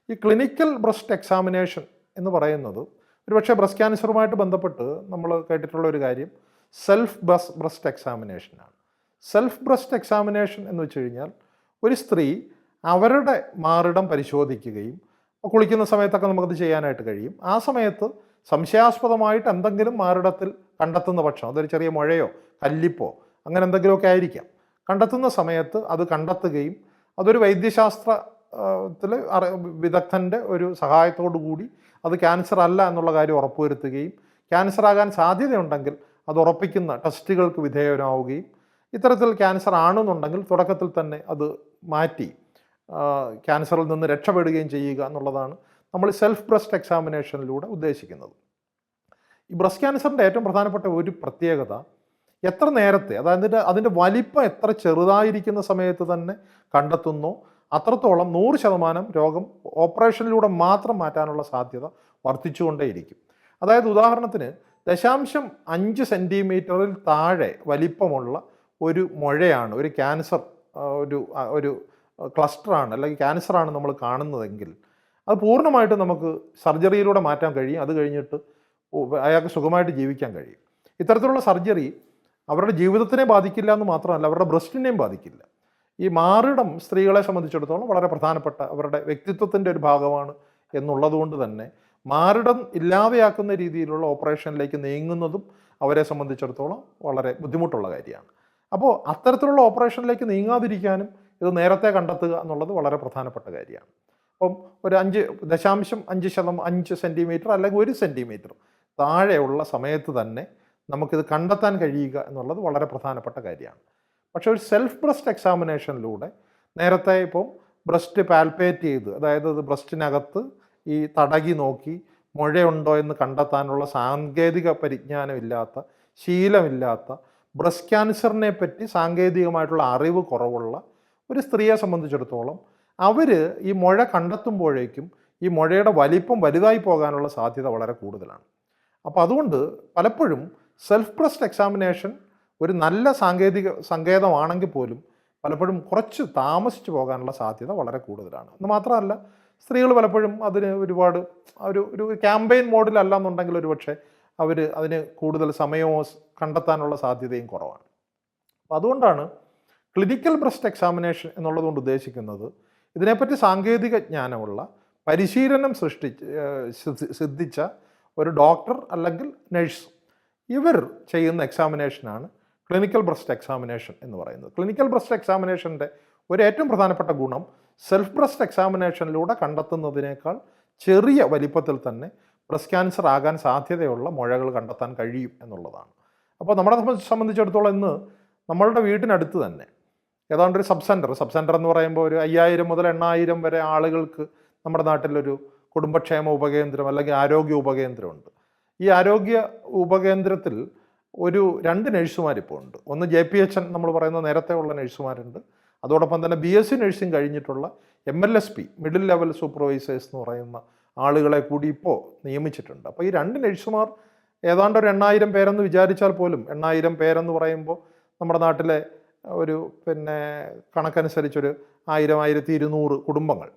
A: ഈ ക്ലിനിക്കൽ ബ്രസ്റ്റ് എക്സാമിനേഷൻ എന്ന് പറയുന്നത് ഒരുപക്ഷെ ബ്രസ്റ്റ് ക്യാൻസറുമായിട്ട് ബന്ധപ്പെട്ട് നമ്മൾ കേട്ടിട്ടുള്ള ഒരു കാര്യം സെൽഫ് ബ്രസ്റ്റ് എക്സാമിനേഷനാണ്. സെൽഫ് ബ്രസ്റ്റ് എക്സാമിനേഷൻ എന്ന് വെച്ച് കഴിഞ്ഞാൽ ഒരു സ്ത്രീ അവരുടെ മാറിടം പരിശോധിക്കുകയും കുളിക്കുന്ന സമയത്തൊക്കെ നമുക്കത് ചെയ്യാനായിട്ട് കഴിയും. ആ സമയത്ത് സംശയാസ്പദമായിട്ട് എന്തെങ്കിലും മാറിടത്തിൽ കണ്ടെത്തുന്ന പക്ഷം അതൊരു ചെറിയ മുഴയോ കല്ലിപ്പോ അങ്ങനെ എന്തെങ്കിലുമൊക്കെ ആയിരിക്കാം. കണ്ടെത്തുന്ന സമയത്ത് അത് കണ്ടെത്തുകയും അതൊരു വൈദ്യശാസ്ത്രത്തിൽ വിദഗ്ധൻ്റെ ഒരു സഹായത്തോടു കൂടി അത് ക്യാൻസർ അല്ല എന്നുള്ള കാര്യം ഉറപ്പുവരുത്തുകയും ക്യാൻസർ ആകാൻ സാധ്യതയുണ്ടെങ്കിൽ അത് ഉറപ്പിക്കുന്ന ടെസ്റ്റുകൾക്ക് വിധേയനാവുകയും ഇത്തരത്തിൽ ക്യാൻസർ ആണെന്നുണ്ടെങ്കിൽ തുടക്കത്തിൽ തന്നെ അത് മാറ്റി ക്യാൻസറിൽ നിന്ന് രക്ഷപ്പെടുകയും ചെയ്യുക എന്നുള്ളതാണ് നമ്മൾ സെൽഫ് ബ്രസ്റ്റ് എക്സാമിനേഷനിലൂടെ ഉദ്ദേശിക്കുന്നത്. ഈ ബ്രസ്റ്റ് ക്യാൻസറിൻ്റെ ഏറ്റവും പ്രധാനപ്പെട്ട ഒരു പ്രത്യേകത എത്ര നേരത്തെ, അതായത് അതിൻ്റെ വലിപ്പം എത്ര ചെറുതായിരിക്കുന്ന സമയത്ത് തന്നെ കണ്ടെത്തുന്നോ അത്രത്തോളം 100% രോഗം ഓപ്പറേഷനിലൂടെ മാത്രം മാറ്റാനുള്ള സാധ്യത വർദ്ധിച്ചുകൊണ്ടേയിരിക്കും. അതായത് ഉദാഹരണത്തിന് 0.5 സെൻറ്റിമീറ്ററിൽ താഴെ വലിപ്പമുള്ള ഒരു മുഴയാണ് ഒരു ക്യാൻസർ ഒരു ക്ലസ്റ്ററാണ് അല്ലെങ്കിൽ ക്യാൻസറാണ് നമ്മൾ കാണുന്നതെങ്കിൽ അത് പൂർണ്ണമായിട്ടും നമുക്ക് സർജറിയിലൂടെ മാറ്റാൻ കഴിയും. അത് കഴിഞ്ഞിട്ട് അയാൾക്ക് സുഖമായിട്ട് ജീവിക്കാൻ കഴിയും. ഇത്തരത്തിലുള്ള സർജറി അവരുടെ ജീവിതത്തിനെ ബാധിക്കില്ല എന്ന് മാത്രമല്ല അവരുടെ ബ്രസ്റ്റിനെയും ബാധിക്കില്ല. ഈ മാറിടം സ്ത്രീകളെ സംബന്ധിച്ചിടത്തോളം വളരെ പ്രധാനപ്പെട്ട അവരുടെ വ്യക്തിത്വത്തിൻ്റെ ഒരു ഭാഗമാണ് എന്നുള്ളത് കൊണ്ട് തന്നെ മാറിടം ഇല്ലാതെയാക്കുന്ന രീതിയിലുള്ള ഓപ്പറേഷനിലേക്ക് നീങ്ങുന്നതും അവരെ സംബന്ധിച്ചിടത്തോളം വളരെ ബുദ്ധിമുട്ടുള്ള കാര്യമാണ്. അപ്പോൾ അത്തരത്തിലുള്ള ഓപ്പറേഷനിലേക്ക് നീങ്ങാതിരിക്കാനും ഇത് നേരത്തെ കണ്ടെത്തുക എന്നുള്ളത് വളരെ പ്രധാനപ്പെട്ട കാര്യമാണ്. അപ്പം ഒരു 5 സെൻറ്റിമീറ്റർ അല്ലെങ്കിൽ 1 സെൻറ്റിമീറ്റർ താഴെയുള്ള സമയത്ത് തന്നെ നമുക്കിത് കണ്ടെത്താൻ കഴിയുക എന്നുള്ളത് വളരെ പ്രധാനപ്പെട്ട കാര്യമാണ്. പക്ഷേ ഒരു സെൽഫ് ബ്രസ്റ്റ് എക്സാമിനേഷനിലൂടെ നേരത്തെ ഇപ്പോൾ ബ്രസ്റ്റ് പാൽപ്പേറ്റ് ചെയ്ത്, അതായത് ബ്രസ്റ്റിനകത്ത് ഈ തടകി നോക്കി മുഴയുണ്ടോ എന്ന് കണ്ടെത്താനുള്ള സാങ്കേതിക പരിജ്ഞാനമില്ലാത്ത, ശീലമില്ലാത്ത, ബ്രസ്റ്റ് ക്യാൻസറിനെ പറ്റി സാങ്കേതികമായിട്ടുള്ള അറിവ് കുറവുള്ള ഒരു സ്ത്രീയെ സംബന്ധിച്ചിടത്തോളം അവർ ഈ മുഴ കണ്ടെത്തുമ്പോഴേക്കും ഈ മുഴയുടെ വലിപ്പം വലുതായി പോകാനുള്ള സാധ്യത വളരെ കൂടുതലാണ്. അപ്പോൾ അതുകൊണ്ട് പലപ്പോഴും സെൽഫ് ബ്രസ്റ്റ് എക്സാമിനേഷൻ ഒരു നല്ല സാങ്കേതിക സങ്കേതമാണെങ്കിൽ പോലും പലപ്പോഴും കുറച്ച് താമസിച്ചു പോകാനുള്ള സാധ്യത വളരെ കൂടുതലാണ്. എന്ന് മാത്രമല്ല, സ്ത്രീകൾ പലപ്പോഴും അതിന് ഒരുപാട് ഒരു ക്യാമ്പയിൻ മോഡിലല്ല എന്നുണ്ടെങ്കിൽ ഒരുപക്ഷെ അവർ അതിന് കൂടുതൽ സമയമോ കണ്ടെത്താനുള്ള സാധ്യതയും കുറവാണ്. അപ്പോൾ അതുകൊണ്ടാണ് ക്ലിനിക്കൽ ബ്രസ്റ്റ് എക്സാമിനേഷൻ എന്നുള്ളതുകൊണ്ട് ഉദ്ദേശിക്കുന്നത് ഇതിനെപ്പറ്റി സാങ്കേതിക ജ്ഞാനമുള്ള, പരിശീലനം സിദ്ധിച്ച ഒരു ഡോക്ടർ അല്ലെങ്കിൽ നഴ്സ് ഇവർ ചെയ്യുന്ന എക്സാമിനേഷനാണ് ക്ലിനിക്കൽ ബ്രസ്റ്റ് എക്സാമിനേഷൻ എന്ന് പറയുന്നത്. ക്ലിനിക്കൽ ബ്രസ്റ്റ് എക്സാമിനേഷൻ്റെ ഒരു ഏറ്റവും പ്രധാനപ്പെട്ട ഗുണം സെൽഫ് ബ്രസ്റ്റ് എക്സാമിനേഷനിലൂടെ കണ്ടെത്തുന്നതിനേക്കാൾ ചെറിയ വലിപ്പത്തിൽ തന്നെ ബ്രസ്റ്റ് ക്യാൻസർ ആകാൻ സാധ്യതയുള്ള മുഴകൾ കണ്ടെത്താൻ കഴിയും എന്നുള്ളതാണ്. അപ്പോൾ നമ്മളെ സംബന്ധിച്ചിടത്തോളം ഇന്ന് നമ്മളുടെ വീട്ടിനടുത്ത് തന്നെ ഏതാണ്ട് ഒരു സബ് സെൻറ്റർ എന്ന് പറയുമ്പോൾ ഒരു 5000 മുതൽ 8000 വരെ ആളുകൾക്ക് നമ്മുടെ നാട്ടിലൊരു കുടുംബക്ഷേമ ഉപകേന്ദ്രം അല്ലെങ്കിൽ ആരോഗ്യ ഉപകേന്ദ്രമുണ്ട്. ഈ ആരോഗ്യ ഉപകേന്ദ്രത്തിൽ ഒരു 2 നഴ്സുമാരിപ്പോൾ ഉണ്ട്. ഒന്ന് JPHN നമ്മൾ പറയുന്ന നേരത്തെ ഉള്ള നഴ്സുമാരുണ്ട്. അതോടൊപ്പം തന്നെ BSc നഴ്സിംഗ് കഴിഞ്ഞിട്ടുള്ള MLSP മിഡിൽ ലെവൽ സൂപ്പർവൈസേഴ്സ് എന്ന് പറയുന്ന ആളുകളെ കൂടി ഇപ്പോൾ നിയമിച്ചിട്ടുണ്ട്. അപ്പോൾ ഈ 2 നഴ്സുമാർ ഏതാണ്ട് ഒരു 8000 പേരെന്ന് വിചാരിച്ചാൽ പോലും 8000 പേരെന്ന് പറയുമ്പോൾ നമ്മുടെ നാട്ടിലെ ഒരു കണക്കനുസരിച്ചൊരു 1000-1200 കുടുംബങ്ങൾ.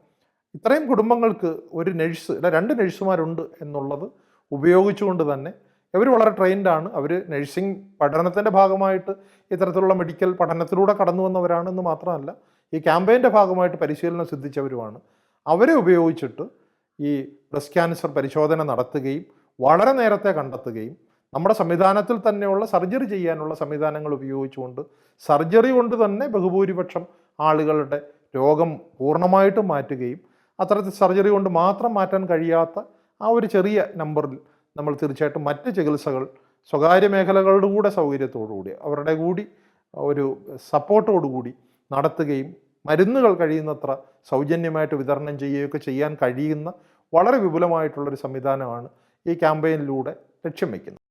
A: ഇത്രയും കുടുംബങ്ങൾക്ക് ഒരു നഴ്സ് 2 നഴ്സുമാരുണ്ട് എന്നുള്ളത് ഉപയോഗിച്ചുകൊണ്ട് തന്നെ ഇവർ വളരെ ട്രെയിൻഡാണ്. അവർ നഴ്സിംഗ് പഠനത്തിൻ്റെ ഭാഗമായിട്ട് ഇത്തരത്തിലുള്ള മെഡിക്കൽ പഠനത്തിലൂടെ കടന്നു വന്നവരാണെന്ന് മാത്രമല്ല, ഈ ക്യാമ്പയിൻ്റെ ഭാഗമായിട്ട് പരിശീലനം സിദ്ധിച്ചവരുമാണ്. അവരെ ഉപയോഗിച്ചിട്ട് ഈ ബ്രസ്റ്റ് ക്യാൻസർ പരിശോധന നടത്തുകയും വളരെ നേരത്തെ കണ്ടെത്തുകയും നമ്മുടെ സംവിധാനത്തിൽ തന്നെയുള്ള സർജറി ചെയ്യാനുള്ള സംവിധാനങ്ങൾ ഉപയോഗിച്ചുകൊണ്ട് സർജറി കൊണ്ട് തന്നെ ബഹുഭൂരിപക്ഷം ആളുകളുടെ രോഗം പൂർണ്ണമായിട്ടും മാറ്റുകയും അത്തരത്തിൽ സർജറി കൊണ്ട് മാത്രം മാറ്റാൻ കഴിയാത്ത ആ ഒരു ചെറിയ നമ്പറിൽ നമ്മൾ തീർച്ചയായിട്ടും മറ്റ് ചികിത്സകൾ സ്വകാര്യ മേഖലകളുടെ കൂടെ സൗകര്യത്തോടുകൂടി അവരുടെ കൂടി ഒരു സപ്പോർട്ടോടുകൂടി നടത്തുകയും മരുന്നുകൾ കഴിയുന്നത്ര സൗജന്യമായിട്ട് വിതരണം ചെയ്യുകയൊക്കെ ചെയ്യാൻ കഴിയുന്ന വളരെ വിപുലമായിട്ടുള്ളൊരു സംവിധാനമാണ് ഈ ക്യാമ്പയിനിലൂടെ ലക്ഷ്യം വയ്ക്കുന്നത്.